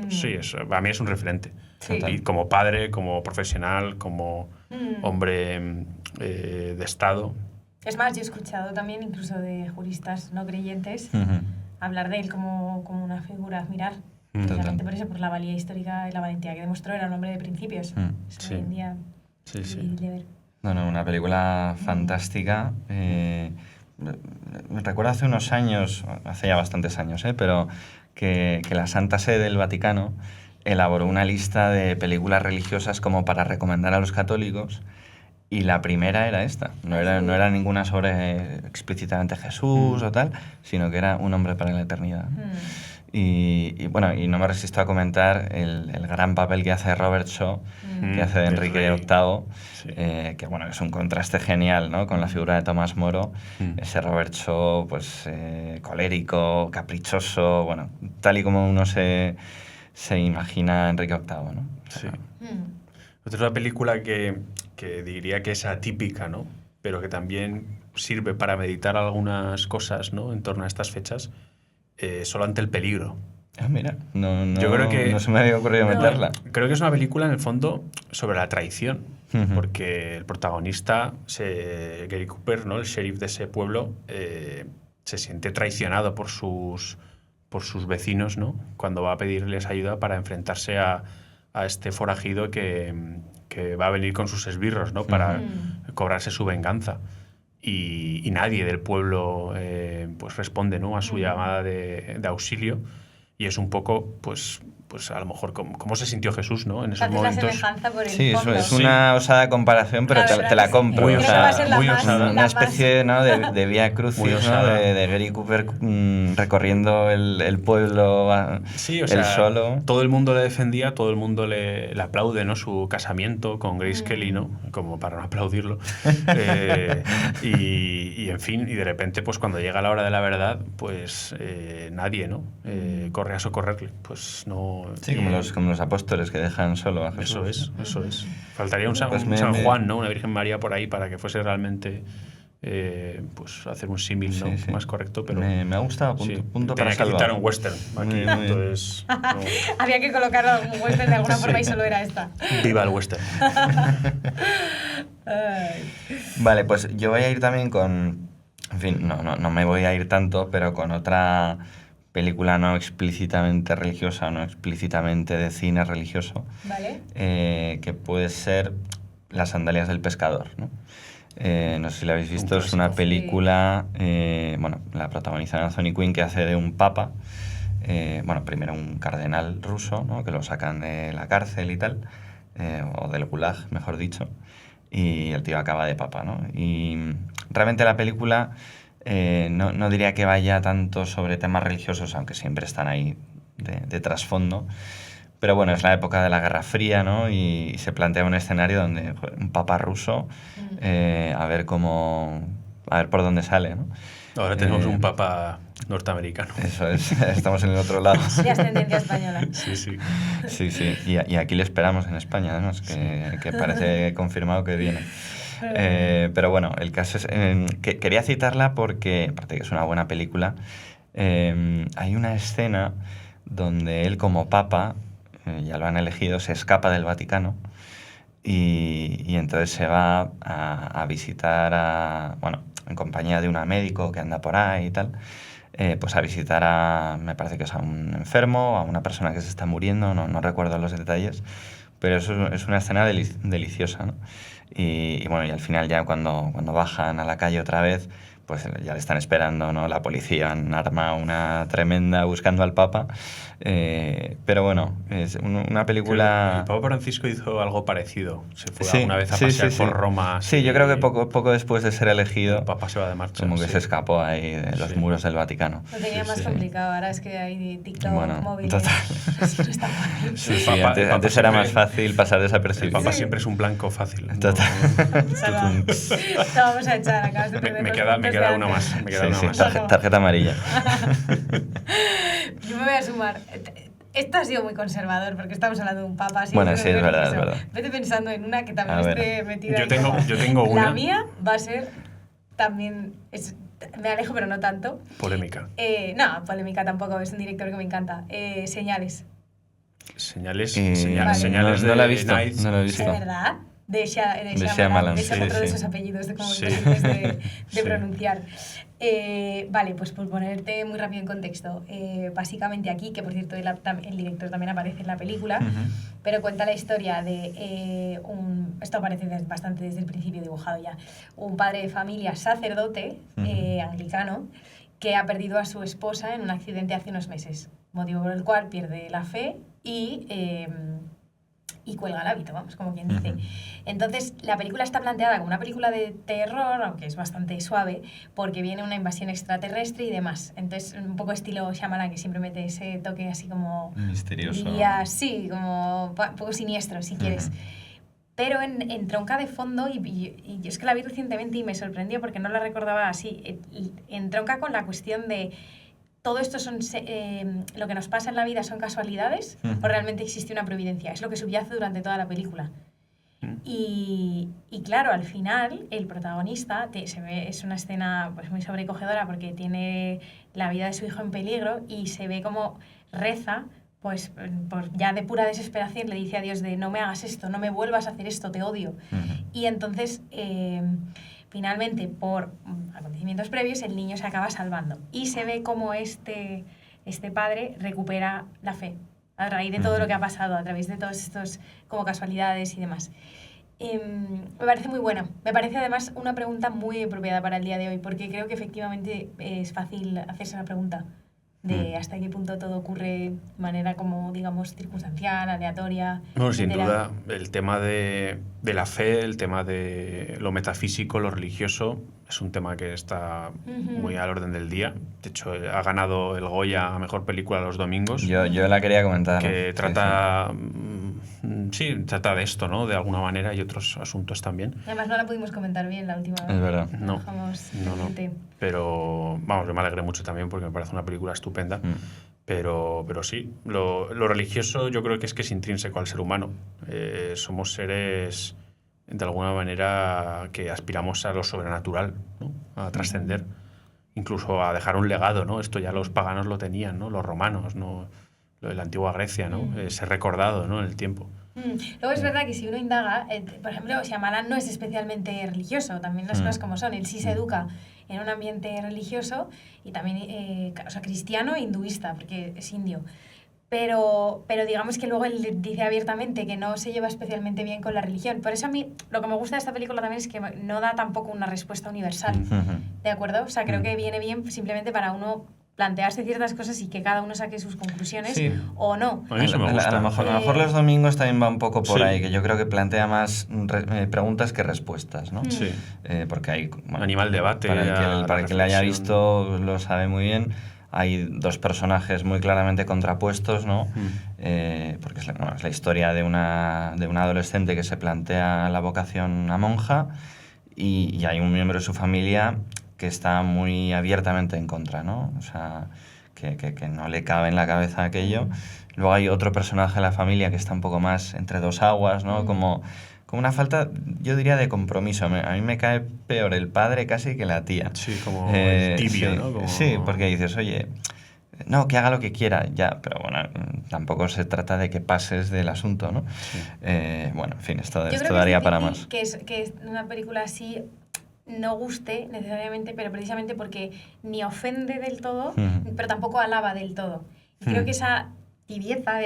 Sí, eso, a mí es un referente. Sí. Y como padre, como profesional, como hombre de Estado. Es más, yo he escuchado también incluso de juristas no creyentes hablar de él como una figura a admirar. Precisamente por eso, por la valía histórica y la valentía que demostró, era un hombre de principios. Hoy en día difícil de ver. No, una película fantástica. Recuerdo hace unos años, hace ya bastantes años, pero que la Santa Sede del Vaticano elaboró una lista de películas religiosas como para recomendar a los católicos, y la primera era esta. No era ninguna sobre explícitamente Jesús o tal, sino que era Un hombre para la eternidad. Y bueno, y no me resisto a comentar el gran papel que hace Robert Shaw, que hace de Enrique VIII, que bueno, es un contraste genial, ¿no? Con la figura de Tomás Moro. Ese Robert Shaw, pues colérico, caprichoso, bueno, tal y como uno se imagina a Enrique VIII, ¿no? Sí. Otra es una película que diría que es atípica, ¿no? Pero que también sirve para meditar algunas cosas, ¿no? En torno a estas fechas. Solo ante el peligro. Mira, yo creo que no se me había ocurrido meterla. Creo que es una película, en el fondo, sobre la traición. Porque el protagonista, Gary Cooper, ¿no? El sheriff de ese pueblo, se siente traicionado por sus vecinos, ¿no? Cuando va a pedirles ayuda para enfrentarse a este forajido que va a venir con sus esbirros, ¿no? Para cobrarse su venganza. Y nadie del pueblo pues responde, ¿no? A su llamada de auxilio, y es un poco pues a lo mejor cómo se sintió Jesús, ¿no? En esos momentos. La semejanza por el sí, fondo. Es una osada comparación, pero te la compro. Muy osada, muy osada. Una especie, ¿no? de vía crucis, ¿no? De Gary Cooper recorriendo el pueblo sí, o sea, solo. Todo el mundo le defendía, todo el mundo le aplaude, ¿no? Su casamiento con Grace Kelly, ¿no? Como para no aplaudirlo. Y en fin, y de repente, pues cuando llega la hora de la verdad, pues nadie, ¿no? Corre a socorrerle. Pues no... Sí, como los apóstoles que dejan solo a Jesús. Eso es. Faltaría un San Pues Juan, ¿no? Una Virgen María por ahí para que fuese realmente pues hacer un símil, ¿no? Sí. Más correcto, pero... Me ha gustado, punto para Tenía que citar un western aquí, entonces... No. Había que colocarlo algún western de alguna forma y solo era esta. Viva el western. Vale, pues yo voy a ir también con... En fin, no me voy a ir tanto, pero con otra película no explícitamente religiosa, no explícitamente de cine religioso, ¿vale? Que puede ser Las sandalias del pescador, ¿no? No sé si la habéis visto, es una película, bueno, la protagoniza Anthony Quinn, que hace de un papa, bueno, primero un cardenal ruso, ¿no? Que lo sacan de la cárcel y tal, o del gulag, mejor dicho, y el tío acaba de papa, ¿no? Y realmente la película no diría que vaya tanto sobre temas religiosos, aunque siempre están ahí de trasfondo. Pero bueno, es la época de la Guerra Fría, ¿no? Y se plantea un escenario donde un papa ruso, a ver por dónde sale, ¿no? Ahora tenemos un papa norteamericano. Eso es, estamos en el otro lado. Ya es tendencia española. Sí. Sí. Y aquí le esperamos en España, además, que parece confirmado que viene. Pero bueno, el caso es que quería citarla porque, aparte que es una buena película, hay una escena donde él como papa, ya lo han elegido, se escapa del Vaticano y entonces se va a visitar bueno, en compañía de un médico que anda por ahí y tal, pues a visitar me parece que es a un enfermo, a una persona que se está muriendo, no recuerdo los detalles, pero eso es una escena deliciosa, ¿no? Y bueno, y al final ya cuando bajan a la calle otra vez, pues ya le están esperando, ¿no? La policía han armado una tremenda buscando al Papa. Pero bueno, es una película... El Papa Francisco hizo algo parecido. Se fue alguna vez a pasear por Roma. Sí, yo creo que poco después de ser elegido... El Papa se va de marcha. Como que se escapó ahí de los muros del Vaticano. Lo tenía más complicado, ahora es que hay TikTok, móviles... Total. Eso no está fácil. Sí, antes era más fácil pasar desapercibido. El Papa siempre es un blanco fácil. Total. Te vamos a echar, acabas de perder. Me queda una más. Tarjeta amarilla. Yo me voy a sumar. Esto ha sido muy conservador porque estamos hablando de un papa. Bueno, sí, es verdad. Vete pensando en una que también esté metida. Yo tengo una. La mía va a ser también... me alejo, pero no tanto. Polémica. No, polémica tampoco. Es un director que me encanta. Señales. Señales. No la he visto. No la he visto. ¿De verdad? De Shyamalan. Es otro de esos apellidos de pronunciar. Vale, pues por ponerte muy rápido en contexto, básicamente aquí, que por cierto el director también aparece en la película, pero cuenta la historia de esto aparece bastante desde el principio dibujado ya, un padre de familia sacerdote anglicano que ha perdido a su esposa en un accidente hace unos meses, motivo por el cual pierde la fe y cuelga el hábito, vamos, como quien dice. Entonces, la película está planteada como una película de terror, aunque es bastante suave, porque viene una invasión extraterrestre y demás. Entonces, un poco estilo Shyamalan, que siempre mete ese toque así como... misterioso. Sí, como un poco siniestro, si quieres. Pero entronca de fondo, y yo es que la vi recientemente y me sorprendió porque no la recordaba así, entronca con la cuestión de... ¿Todo esto lo que nos pasa en la vida son casualidades o realmente existe una providencia? Es lo que subyace durante toda la película. Y claro, al final, el protagonista, es una escena pues, muy sobrecogedora porque tiene la vida de su hijo en peligro y se ve como reza, pues ya de pura desesperación le dice a Dios de no me hagas esto, no me vuelvas a hacer esto, te odio. Y entonces... finalmente, por acontecimientos previos, el niño se acaba salvando. Y se ve como este padre recupera la fe a raíz de todo lo que ha pasado, a través de todos estos como casualidades y demás. Me parece muy buena. Me parece además una pregunta muy apropiada para el día de hoy, porque creo que efectivamente es fácil hacerse la pregunta de hasta qué punto todo ocurre de manera como, digamos, circunstancial, aleatoria. Bueno, sin duda, el tema de la fe, el tema de lo metafísico, lo religioso, es un tema que está muy al orden del día. De hecho, ha ganado el Goya a Mejor Película los domingos. Yo la quería comentar. Que trata... Sí, trata de esto, ¿no? De alguna manera, y otros asuntos también. Además, no la pudimos comentar bien la última vez. Es verdad. No. Pero, vamos, yo me alegré mucho también porque me parece una película estupenda. Pero sí, lo religioso yo creo que es intrínseco al ser humano. Somos seres de alguna manera que aspiramos a lo sobrenatural, ¿no? A trascender, incluso a dejar un legado, ¿no? Esto ya los paganos lo tenían, ¿no? Los romanos, ¿no? Lo de la antigua Grecia, ¿no? Ser recordado, ¿no? En el tiempo. Luego es verdad que si uno indaga, por ejemplo, Shyamalan no es especialmente religioso, también las cosas como son, él sí se educa en un ambiente religioso y también, o sea, cristiano e hinduista, porque es indio. Pero digamos que luego él dice abiertamente que no se lleva especialmente bien con la religión. Por eso a mí lo que me gusta de esta película también es que no da tampoco una respuesta universal, ¿de acuerdo? O sea, creo que viene bien simplemente para uno plantearse ciertas cosas y que cada uno saque sus conclusiones o no. A lo mejor los domingos también va un poco por ahí, que yo creo que plantea más preguntas que respuestas, ¿no? Sí. Porque hay... Bueno, animal debate. Para el que le haya visto lo sabe muy bien. Hay dos personajes muy claramente contrapuestos, ¿no? Porque es la historia de una adolescente que se plantea la vocación a monja y hay un miembro de su familia que está muy abiertamente en contra, ¿no? O sea, que no le cabe en la cabeza aquello. Luego hay otro personaje de la familia que está un poco más entre dos aguas, ¿no? Como una falta, yo diría, de compromiso. A mí me cae peor el padre casi que la tía. Sí, como tibio, ¿no? Como... Sí, porque dices, oye, no, que haga lo que quiera, ya, pero bueno, tampoco se trata de que pases del asunto, ¿no? Sí. Bueno, en fin, esto daría para más. Que es una película así no guste necesariamente, pero precisamente porque ni ofende del todo, pero tampoco alaba del todo. Y creo que esa tibieza,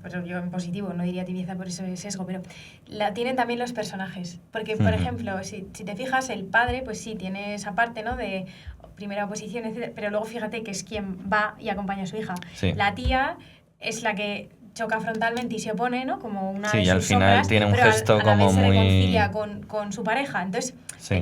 pero yo en positivo no diría tibieza por ese sesgo, pero la tienen también los personajes. Porque, por ejemplo, si te fijas, el padre, pues sí, tiene esa parte, ¿no? De primera oposición, etc. Pero luego fíjate que es quien va y acompaña a su hija. Sí. La tía es la que choca frontalmente y se opone, ¿no? Como una de sus y al final sombras, tiene un gesto a la como vez se muy... reconcilia con su pareja. Entonces,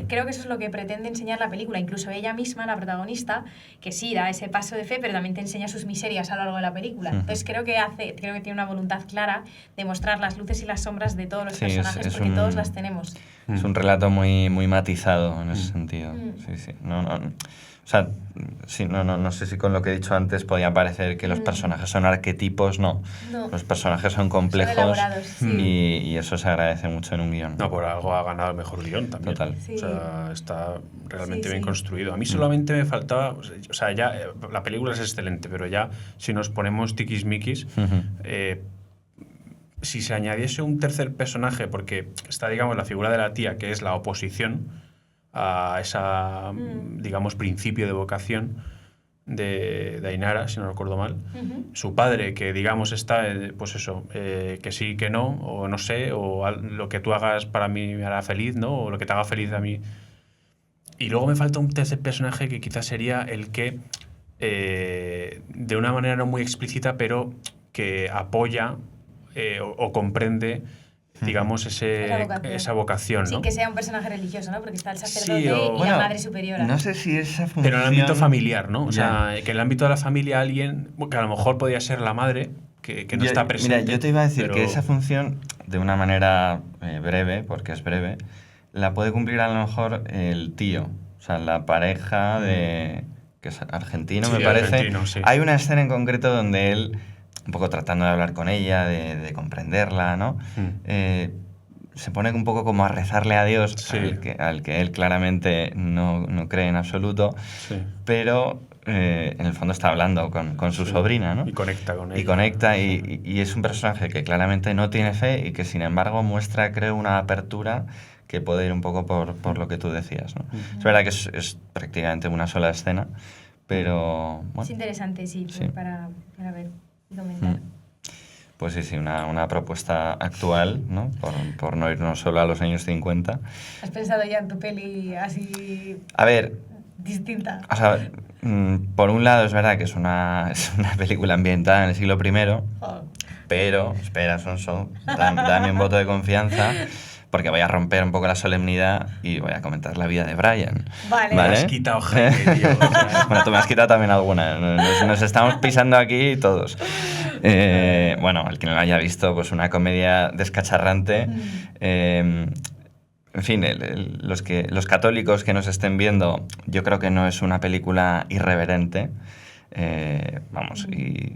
creo que eso es lo que pretende enseñar la película. Incluso ella misma, la protagonista, que sí da ese paso de fe, pero también te enseña sus miserias a lo largo de la película. Entonces, creo que tiene una voluntad clara de mostrar las luces y las sombras de todos los personajes, porque todos las tenemos. Es un relato muy, muy matizado en ese sentido. Sí. O sea, sí, no sé si con lo que he dicho antes podía parecer que los personajes son arquetipos, no. Los personajes son complejos, son elaborados, y eso se agradece mucho en un guión. No, por algo ha ganado el mejor guión también. Total. Sí. O sea, está realmente bien construido. A mí solamente me faltaba, o sea, ya la película es excelente, pero ya si nos ponemos tiquismiquis, si se añadiese un tercer personaje, porque está, digamos, la figura de la tía, que es la oposición a esa, digamos, principio de vocación de Ainara, si no recuerdo mal. Su padre, que digamos está, pues eso, que sí, que no, o no sé, o lo que tú hagas para mí me hará feliz, ¿no? O lo que te haga feliz a mí. Y luego me falta un tercer personaje que quizás sería el que, de una manera no muy explícita, pero que apoya o comprende, digamos, esa vocación, ¿no? Sí, que sea un personaje religioso, ¿no? Porque está el sacerdote y la madre superiora. No sé si esa función... Pero en el ámbito familiar, ¿no? O sea, que en el ámbito de la familia alguien, que a lo mejor podría ser la madre, que no está presente. Mira, yo te iba a decir que esa función, de una manera breve, porque es breve, la puede cumplir a lo mejor el tío. O sea, la pareja de... que es argentino, me parece. Argentino, sí. Hay una escena en concreto donde él, un poco tratando de hablar con ella, de comprenderla, ¿no? Se pone un poco como a rezarle a Dios, al que él claramente no cree en absoluto, pero en el fondo está hablando con su sobrina, ¿no? Y conecta con ella. Y conecta, y es un personaje que claramente no tiene fe y que sin embargo muestra, creo, una apertura que puede ir un poco por lo que tú decías, ¿no? Es verdad que es prácticamente una sola escena, pero... Bueno, es interesante, sí. Para ver y comentar. Pues sí, una propuesta actual, ¿no? Por no irnos solo a los años 50. ¿Has pensado ya en tu peli así... A ver... distinta? O sea, por un lado es verdad que es una película ambientada en el siglo I, pero, espera, Sonso, dame un voto de confianza, porque voy a romper un poco la solemnidad y voy a comentar la vida de Brian. Vale. Me has quitado gente, tío. Bueno, tú me has quitado también alguna. Nos estamos pisando aquí todos. Bueno, al que no lo haya visto, pues una comedia descacharrante. En fin, los católicos que nos estén viendo, yo creo que no es una película irreverente. Vamos, y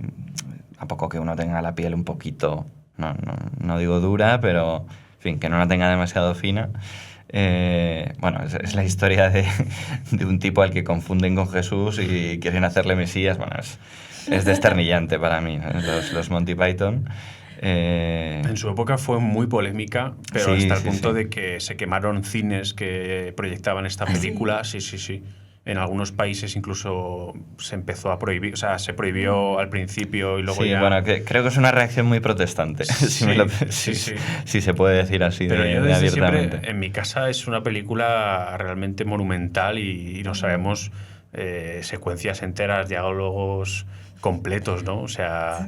a poco que uno tenga la piel un poquito, no digo dura, pero fin, que no la tenga demasiado fina. Bueno, es la historia de un tipo al que confunden con Jesús y quieren hacerle Mesías. Bueno, es desternillante para mí, ¿no? Los Monty Python. En su época fue muy polémica, pero sí, hasta el sí, punto sí. de que se quemaron cines que proyectaban esta película. Sí. En algunos países incluso se empezó a prohibir, o sea, se prohibió al principio y luego sí, ya... bueno, creo que es una reacción muy protestante, si se puede decir así. Pero yo desde abiertamente. siempre, en mi casa es una película realmente monumental y no sabemos secuencias enteras, diálogos completos, ¿no? O sea,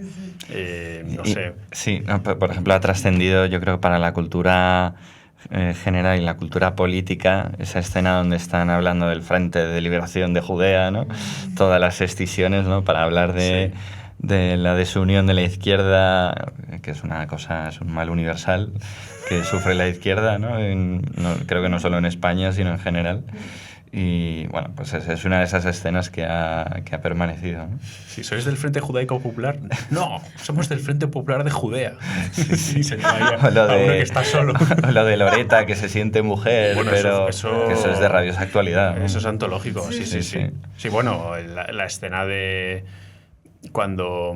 no sé. Sí, no, por ejemplo, ha trascendido, yo creo, para la cultura general y la cultura política, esa escena donde están hablando del Frente de Liberación de Judea, ¿no? Todas las escisiones, ¿no? Para hablar de la desunión de la izquierda, que es una cosa, es un mal universal que sufre la izquierda, ¿no? Creo que no solo en España, sino en general. Y bueno, pues es una de esas escenas que ha permanecido, ¿no? Si sois del Frente Judaico Popular, no, somos del Frente Popular de Judea. Sí, se vaya o lo de, uno que está solo. O lo de Loreta, que se siente mujer, bueno, pero eso que eso es de rabiosa actualidad, ¿no? Eso es antológico, sí. Sí, bueno, la escena de cuando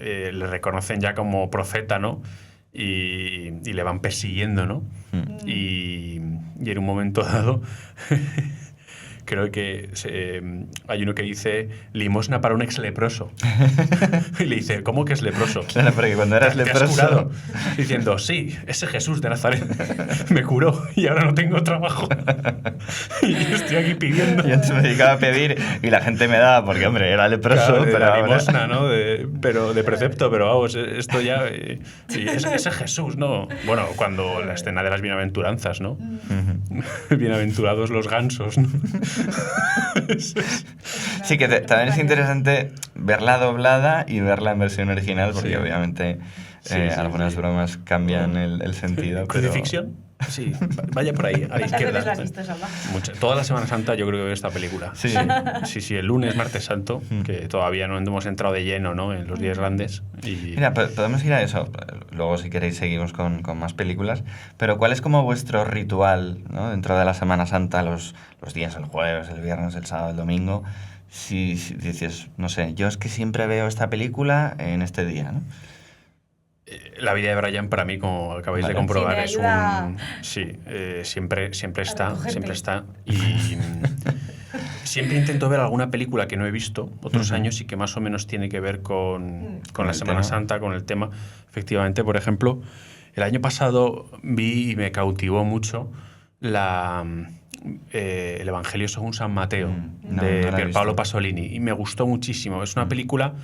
le reconocen ya como profeta, ¿no? Y le van persiguiendo, ¿no? Y en un momento dado... Creo que hay uno que dice limosna para un ex leproso. Y le dice, ¿cómo que es leproso? Claro, porque cuando eras leproso... ¿Te has curado? Diciendo, sí, ese Jesús de Nazaret me curó y ahora no tengo trabajo. Y estoy aquí pidiendo. Yo antes me dedicaba a pedir y la gente me daba porque, hombre, era leproso. Claro, pero la ahora... limosna, ¿no? Pero de precepto, pero vamos, esto ya... Y ese Jesús, ¿no? Bueno, cuando la escena de las bienaventuranzas, ¿no? Bienaventurados los gansos, ¿no? Sí, que también es interesante verla doblada y verla en versión original, porque obviamente algunas bromas cambian el sentido. ¿Crucifixión? Sí, vaya por ahí, a la izquierda. ¿Cuántas veces la has visto, Salva? Toda la Semana Santa yo creo que veo esta película. Sí, el lunes, martes santo, que todavía no hemos entrado de lleno, ¿no? En los días grandes. Y... Mira, podemos ir a eso. Luego, si queréis, seguimos con más películas. Pero ¿cuál es como vuestro ritual, ¿no? Dentro de la Semana Santa, los días, el jueves, el viernes, el sábado, el domingo? Si dices, no sé, yo es que siempre veo esta película en este día, ¿no? La vida de Brian para mí, como acabáis de comprobar, es un... Sí, siempre está. Y siempre intento ver alguna película que no he visto otros años y que más o menos tiene que ver con la Semana Santa, con el tema. Efectivamente, por ejemplo, el año pasado vi y me cautivó mucho el Evangelio según San Mateo, de Pierpaolo Pasolini. Y me gustó muchísimo. Es una película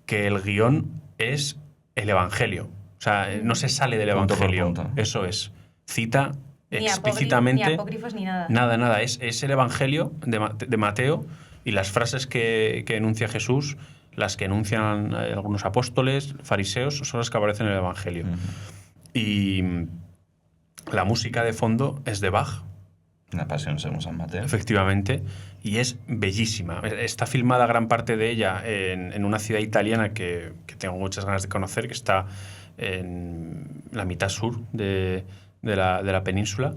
que el guión es... el Evangelio. O sea, no se sale del Evangelio. Punto. Eso es. Cita ni explícitamente... Ni apócrifos ni nada. Nada. Es el Evangelio de Mateo y las frases que enuncia Jesús, las que enuncian algunos apóstoles, fariseos, son las que aparecen en el Evangelio. Y la música de fondo es de Bach. La Pasión según San Mateo. Efectivamente. Y es bellísima. Está filmada gran parte de ella en una ciudad italiana que tengo muchas ganas de conocer, que está en la mitad sur de la península,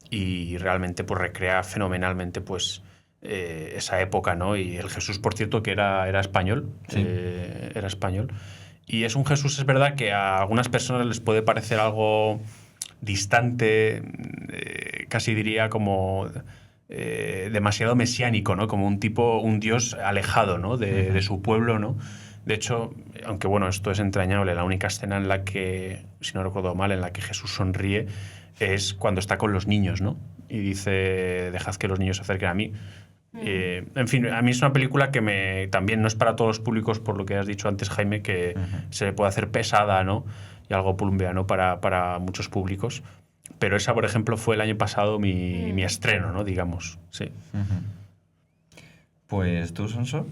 y realmente pues recrea fenomenalmente pues esa época, ¿no? Y el Jesús, por cierto, que era español. Sí. Era español. Y es un Jesús, es verdad, que a algunas personas les puede parecer algo distante, casi diría como... demasiado mesiánico, ¿no? Como un dios alejado, ¿no? de su pueblo, ¿no? De hecho, aunque bueno, esto es entrañable, la única escena en la que, si no recuerdo mal, en la que Jesús sonríe es cuando está con los niños, ¿no? Y dice, dejad que los niños se acerquen a mí. En fin, a mí es una película que también no es para todos los públicos, por lo que has dicho antes, Jaime, que se le puede hacer pesada, ¿no? Y algo plumbeano para muchos públicos. Pero esa, por ejemplo, fue el año pasado mi estreno, ¿no? Digamos, sí. Pues tú, Sonso.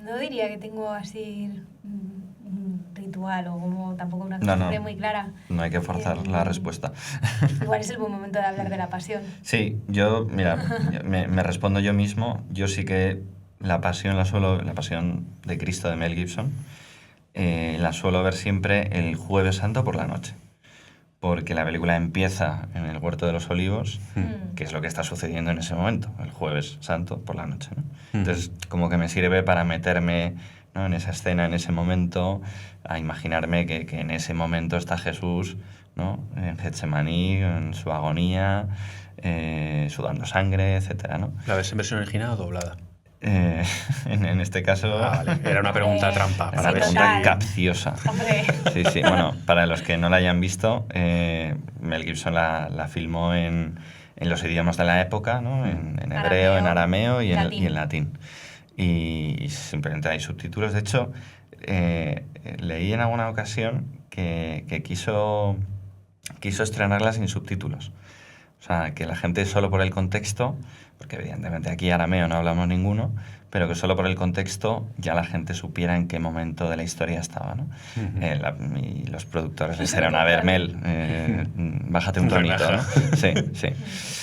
No diría que tengo así un ritual o como tampoco una costumbre muy clara. No hay que forzar la respuesta. Igual es el buen momento de hablar de la Pasión. Sí, yo, mira, me respondo yo mismo. Yo sí que la Pasión de Cristo de Mel Gibson, la suelo ver siempre el Jueves Santo por la noche. porque la película empieza en el Huerto de los Olivos, que es lo que está sucediendo en ese momento, el Jueves Santo por la noche, ¿no? Entonces, como que me sirve para meterme, ¿no?, en esa escena, en ese momento, a imaginarme que en ese momento está Jesús, ¿no?, en Getsemaní, en su agonía, sudando sangre, etcétera, ¿no? ¿La ves en versión original o doblada? En este caso... Vale. Era una pregunta trampa. Una pregunta capciosa. Sí, sí. Bueno, para los que no la hayan visto, Mel Gibson la filmó en los idiomas de la época, ¿no? En hebreo, en arameo y en latín. Y simplemente hay subtítulos. De hecho, leí en alguna ocasión que quiso estrenarla sin subtítulos. O sea, que la gente solo por el contexto, porque evidentemente aquí arameo no hablamos ninguno, pero que solo por el contexto ya la gente supiera en qué momento de la historia estaba, ¿no? Y los productores les dijeron, a ver, Mel, bájate un tonito, ¿no? Sí, sí.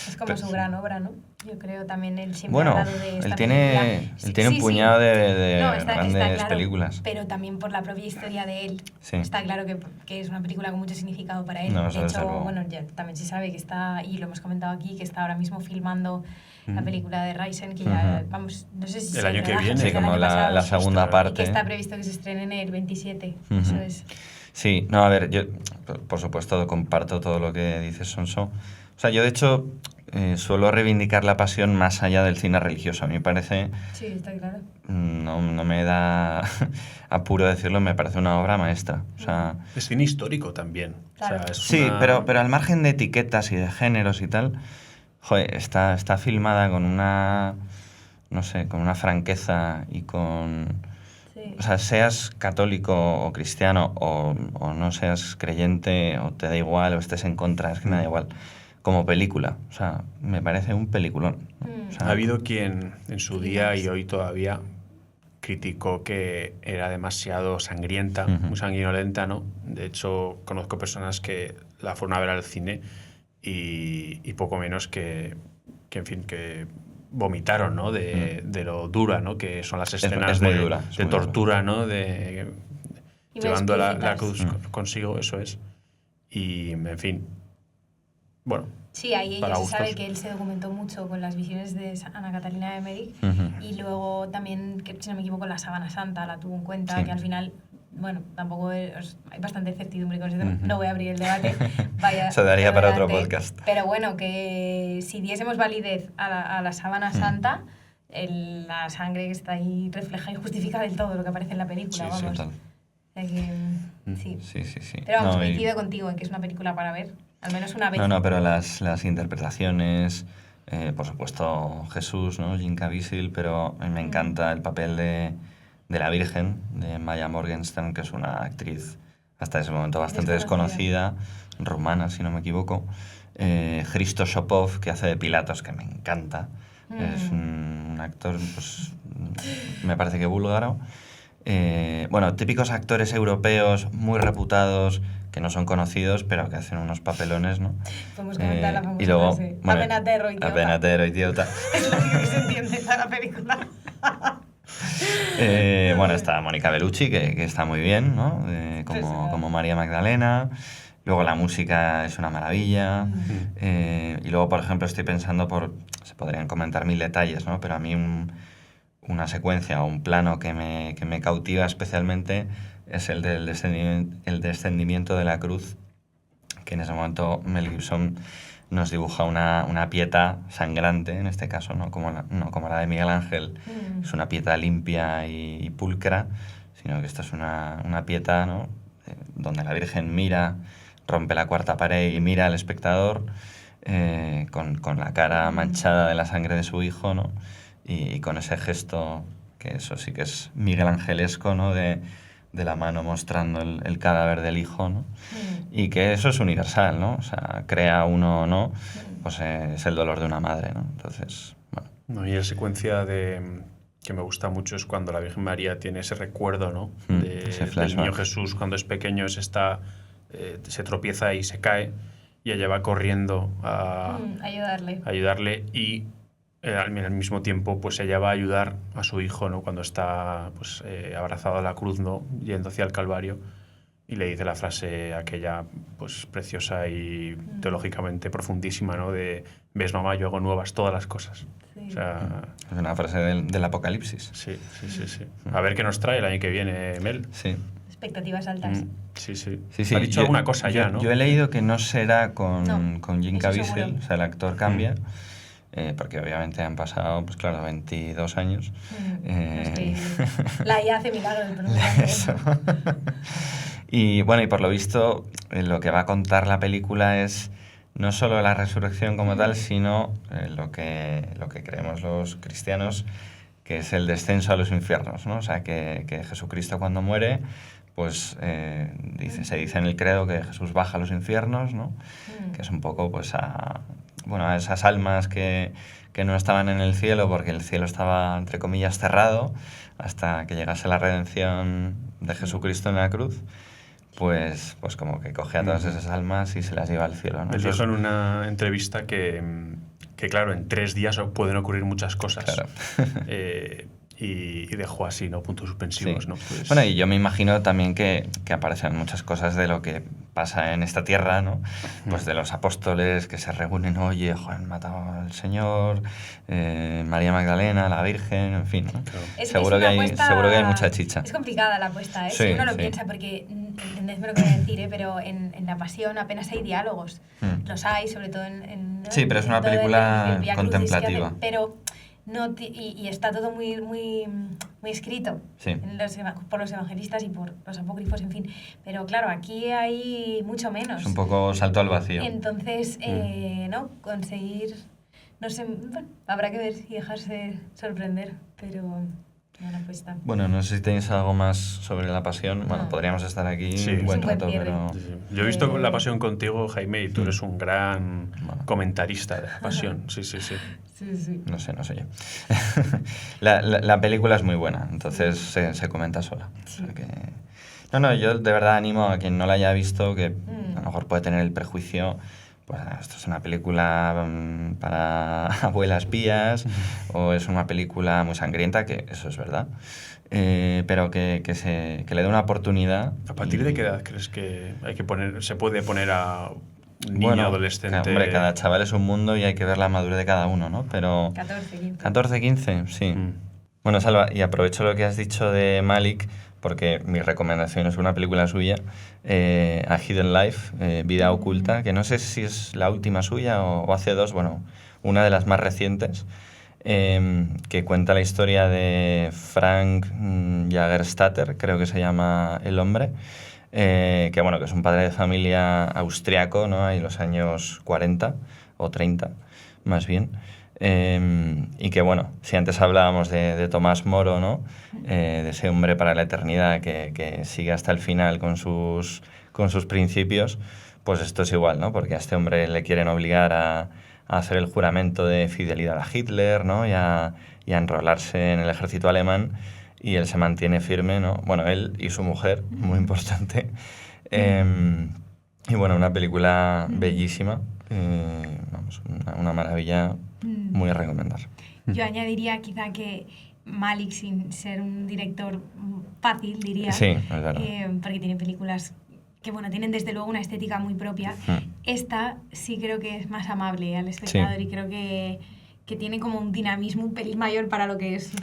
Es como su gran obra, ¿no? Yo creo también él siempre ha hablado de esta él tiene un puñado de grandes claro, películas. Pero también por la propia historia de él. Sí. Está claro que es una película con mucho significado para él. No, de hecho, bueno, ya también se sabe que está, y lo hemos comentado aquí, que está ahora mismo filmando la película de Risen, que ya, vamos, no sé si el año que viene. Sí, como la segunda parte. Y que está previsto que se estrene en el 27. Eso es. Sí, no, a ver, yo por supuesto comparto todo lo que dices, Sonso. O sea, yo de hecho suelo reivindicar la pasión más allá del cine religioso. A mí me parece... Sí, está claro. No me da apuro decirlo, me parece una obra maestra. O sea, es cine histórico también. Claro. O sea, sí, pero al margen de etiquetas y de géneros y tal, joder, está filmada con una, no sé, con una franqueza y con... Sí. O sea, seas católico o cristiano o no seas creyente o te da igual o estés en contra, es que me da igual. Como película, o sea, me parece un peliculón. O sea, ha habido quien en su día y hoy todavía criticó que era demasiado sangrienta, muy sanguinolenta, ¿no? De hecho, conozco personas que la fueron a ver al cine y poco menos que en fin, que vomitaron, ¿no? De lo dura, ¿no? Que son las escenas de tortura, ¿no? Llevando la cruz consigo, eso es. Y, en fin, bueno. Sí, ahí ya se sabe que él se documentó mucho con las visiones de Ana Catalina de Emmerich y luego también, que, si no me equivoco, la Sábana Santa la tuvo en cuenta, que al final, bueno, tampoco hay bastante certidumbre con ese tema. No voy a abrir el debate. Vaya, se daría para otro podcast. Pero bueno, que si diésemos validez a la Sábana Santa, la sangre que está ahí refleja y justifica del todo lo que aparece en la película, sí, vamos. Sí, sí. Sí. Pero vamos, coincido contigo en que es una película para ver, al menos una vez. No, pero las interpretaciones, por supuesto Jesús, ¿no? Jim Caviezel, pero a mí me encanta el papel de la Virgen, de Maya Morgenstern, que es una actriz hasta ese momento bastante desconocida, rumana, si no me equivoco. Hristo Shopov, que hace de Pilatos, que me encanta. Es un actor, pues, me parece que búlgaro. Bueno, típicos actores europeos muy reputados, que no son conocidos, pero que hacen unos papelones, ¿no? Podemos comentar la famosa y luego, frase, Abenatero, idiota. Abenatero, idiota. Es lo único que se entiende en la película. Bueno, está Mónica Bellucci, que está muy bien, ¿no? Como María Magdalena. Luego la música es una maravilla. Y luego, por ejemplo, estoy pensando se podrían comentar mil detalles, ¿no? Pero a mí una secuencia o un plano que me cautiva especialmente es el del descendimiento de la cruz, que en ese momento Mel Gibson nos dibuja una pieta sangrante, en este caso, no como la de Miguel Ángel, es una pieta limpia y pulcra, sino que esta es una pieta, ¿no? Donde la Virgen mira, rompe la cuarta pared y mira al espectador con la cara manchada de la sangre de su hijo, ¿no? Y con ese gesto, que eso sí que es Miguel Angelesco, ¿no? De la mano mostrando el cadáver del hijo, ¿no? Y que eso es universal, ¿no? O sea, crea uno o no, pues es el dolor de una madre, ¿no? Entonces, bueno. No, y la secuencia que me gusta mucho es cuando la Virgen María tiene ese recuerdo, ¿no? Del niño Jesús cuando es pequeño, se tropieza y se cae, y ella va corriendo a ayudarle y al mismo tiempo pues ella va a ayudar a su hijo, ¿no? Cuando está pues abrazado a la cruz, ¿no? Yendo hacia el Calvario, y le dice la frase aquella pues preciosa y teológicamente profundísima, ¿no? De ves, mamá, yo hago nuevas todas las cosas. Sí. O sea, es una frase del Apocalipsis. Sí. A ver qué nos trae el año que viene, Mel. Sí. Expectativas altas. Sí. Sí. Ha dicho alguna cosa ya, ¿no? Yo he leído que no será con Jim Caviezel, seguro. o sea, el actor cambia. Porque obviamente han pasado, pues claro, 22 años. La IA hace milagros. Eso. Y bueno, y por lo visto, lo que va a contar la película es no solo la resurrección como tal, sino lo que creemos los cristianos, que es el descenso a los infiernos, ¿no? O sea, que Jesucristo cuando muere, pues se dice en el credo que Jesús baja a los infiernos, ¿no? Que es un poco pues a esas almas que no estaban en el cielo porque el cielo estaba, entre comillas, cerrado hasta que llegase la redención de Jesucristo en la cruz, pues como que coge a todas esas almas y se las lleva al cielo, ¿no? Él dijo en una entrevista que claro, en 3 días pueden ocurrir muchas cosas. Claro. Y dejó así, ¿no? Puntos suspensivos, Sí. ¿no? Pues... Bueno, y yo me imagino también que aparecen muchas cosas de lo que pasa en esta tierra, ¿no? Pues de los apóstoles que se reúnen, oye, han matado al Señor, María Magdalena, la Virgen, en fin, ¿no? Claro. Seguro que hay mucha chicha. Es complicada la apuesta, ¿eh? Sí, si uno lo piensa, porque, entendedme lo que voy a decir, pero en La Pasión apenas hay diálogos. Los hay, sobre todo en Sí, pero es una película Vía Crucis contemplativa. Pero no y está todo muy escrito por los evangelistas y por los apócrifos, en fin. Pero claro, aquí hay mucho menos. Es un poco salto al vacío. Entonces, ¿no? Conseguir... No sé, bueno, habrá que ver y dejarse sorprender, pero... Bueno, no sé si tenéis algo más sobre La Pasión. Bueno, podríamos estar aquí un buen rato, pero... Sí. Yo he visto La Pasión contigo, Jaime, y tú eres un gran comentarista de La Pasión. Sí. No sé yo. la película es muy buena, entonces se comenta sola. Sí. O sea que... No, yo de verdad animo a quien no la haya visto, que a lo mejor puede tener el prejuicio... Pues esto es una película para abuelas pías o es una película muy sangrienta, que eso es verdad, pero que le dé una oportunidad. ¿A partir de qué edad crees que se puede poner a un niño adolescente? Hombre, cada chaval es un mundo y hay que ver la madurez de cada uno, ¿no? Pero 14, 15, sí. Bueno, Salva, y aprovecho lo que has dicho de Malik, porque mi recomendación es una película suya, A Hidden Life, Vida Oculta, que no sé si es la última suya o hace 2, bueno, una de las más recientes, que cuenta la historia de Frank Jagerstatter, creo que se llama el hombre, que es un padre de familia austriaco, ¿no? En los años 40 o 30, más bien. Y que si antes hablábamos de Tomás Moro, ¿no? De ese hombre para la eternidad que sigue hasta el final con sus principios, pues esto es igual, ¿no? Porque a este hombre le quieren obligar a hacer el juramento de fidelidad a Hitler, ¿no? Y a enrolarse en el ejército alemán, y él se mantiene firme, ¿no? Bueno, él y su mujer, muy importante. Y una película bellísima, una maravilla. Muy a recomendar. Yo añadiría quizá que Malik, sin ser un director fácil, diría, sí, es verdad. Porque tiene películas que tienen desde luego una estética muy propia. Esta sí creo que es más amable al espectador, y creo que tiene como un dinamismo un pelín mayor para lo que es.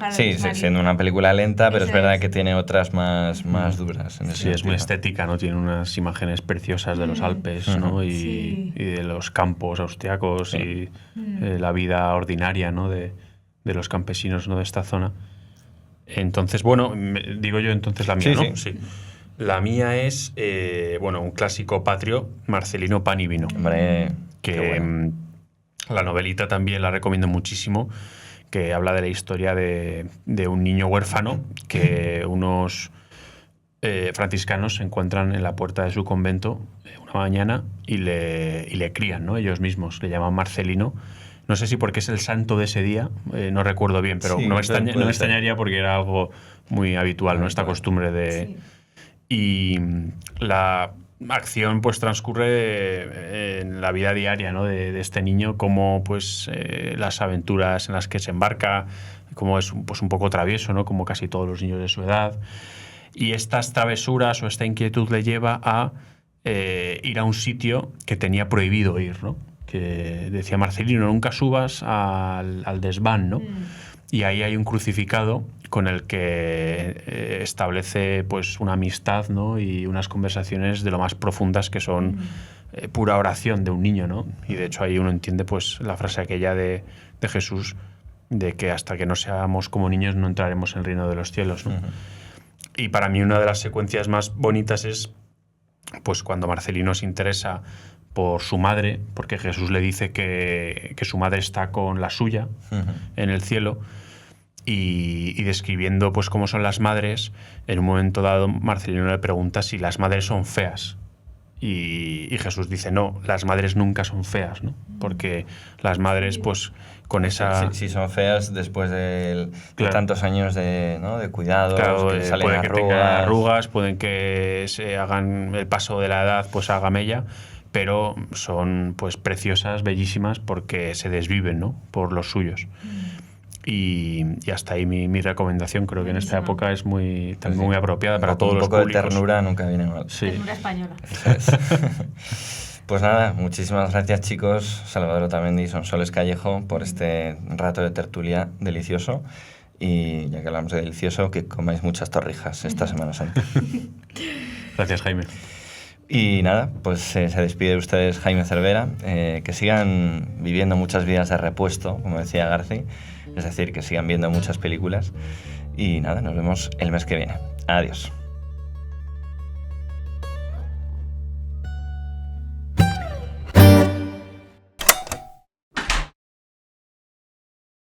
Siendo una película lenta, pero es verdad que tiene otras más duras. Es muy estética, ¿no? Tiene unas imágenes preciosas de los Alpes, ¿no? Y de los campos austriacos y la vida ordinaria, ¿no? De los campesinos, ¿no? De esta zona. Entonces, digo yo entonces la mía, ¿no? Sí. La mía es, un clásico patrio, Marcelino Pan y Vino. Hombre, que... La novelita también la recomiendo muchísimo, que habla de la historia de un niño huérfano que unos franciscanos se encuentran en la puerta de su convento una mañana y le crían, ¿no? Ellos mismos, le llaman Marcelino. No sé si porque es el santo de ese día, no recuerdo bien, pero no me extrañaría porque era algo muy habitual, ¿no? Esta costumbre de... Sí. Y la acción pues transcurre en la vida diaria, ¿no? de este niño, como pues las aventuras en las que se embarca, como es pues un poco travieso, ¿no? Como casi todos los niños de su edad, Y estas travesuras o esta inquietud le lleva a ir a un sitio que tenía prohibido ir, ¿no? Que decía Marcelino, nunca subas al desván, ¿no? Y ahí hay un crucificado con el que establece pues una amistad, ¿no? Y unas conversaciones de lo más profundas que son pura oración de un niño, ¿no? Y de hecho ahí uno entiende pues la frase aquella de Jesús de que hasta que no seamos como niños no entraremos en el reino de los cielos, ¿no? Y para mí una de las secuencias más bonitas es pues cuando Marcelino se interesa por su madre, porque Jesús le dice que su madre está con la suya en el cielo, y describiendo pues cómo son las madres, en un momento dado Marcelino le pregunta si las madres son feas. Y Jesús dice, no, las madres nunca son feas, ¿no? Porque las madres, pues, con esa... Sí, son feas después de tantos años de cuidados, claro, que salen puede arrugas. Que tengan arrugas, pueden que se hagan el paso de la edad, pues haga mella, pero son, pues, preciosas, bellísimas, porque se desviven, ¿no? Por los suyos. Y hasta ahí mi recomendación. Creo que en esta época es muy apropiada para todos los públicos. Un poco de ternura nunca viene mal. Sí. Ternura española. Pues nada, muchísimas gracias, chicos, Salvador Otamendi y Sonsoles Callejo, por este rato de tertulia delicioso. Y ya que hablamos de delicioso, que comáis muchas torrijas esta Semana Santa. Gracias, Jaime. Y nada, pues se despide de ustedes Jaime Cervera. Que sigan viviendo muchas vidas de repuesto, como decía Garci. Es decir, que sigan viendo muchas películas. Y nada, nos vemos el mes que viene. Adiós.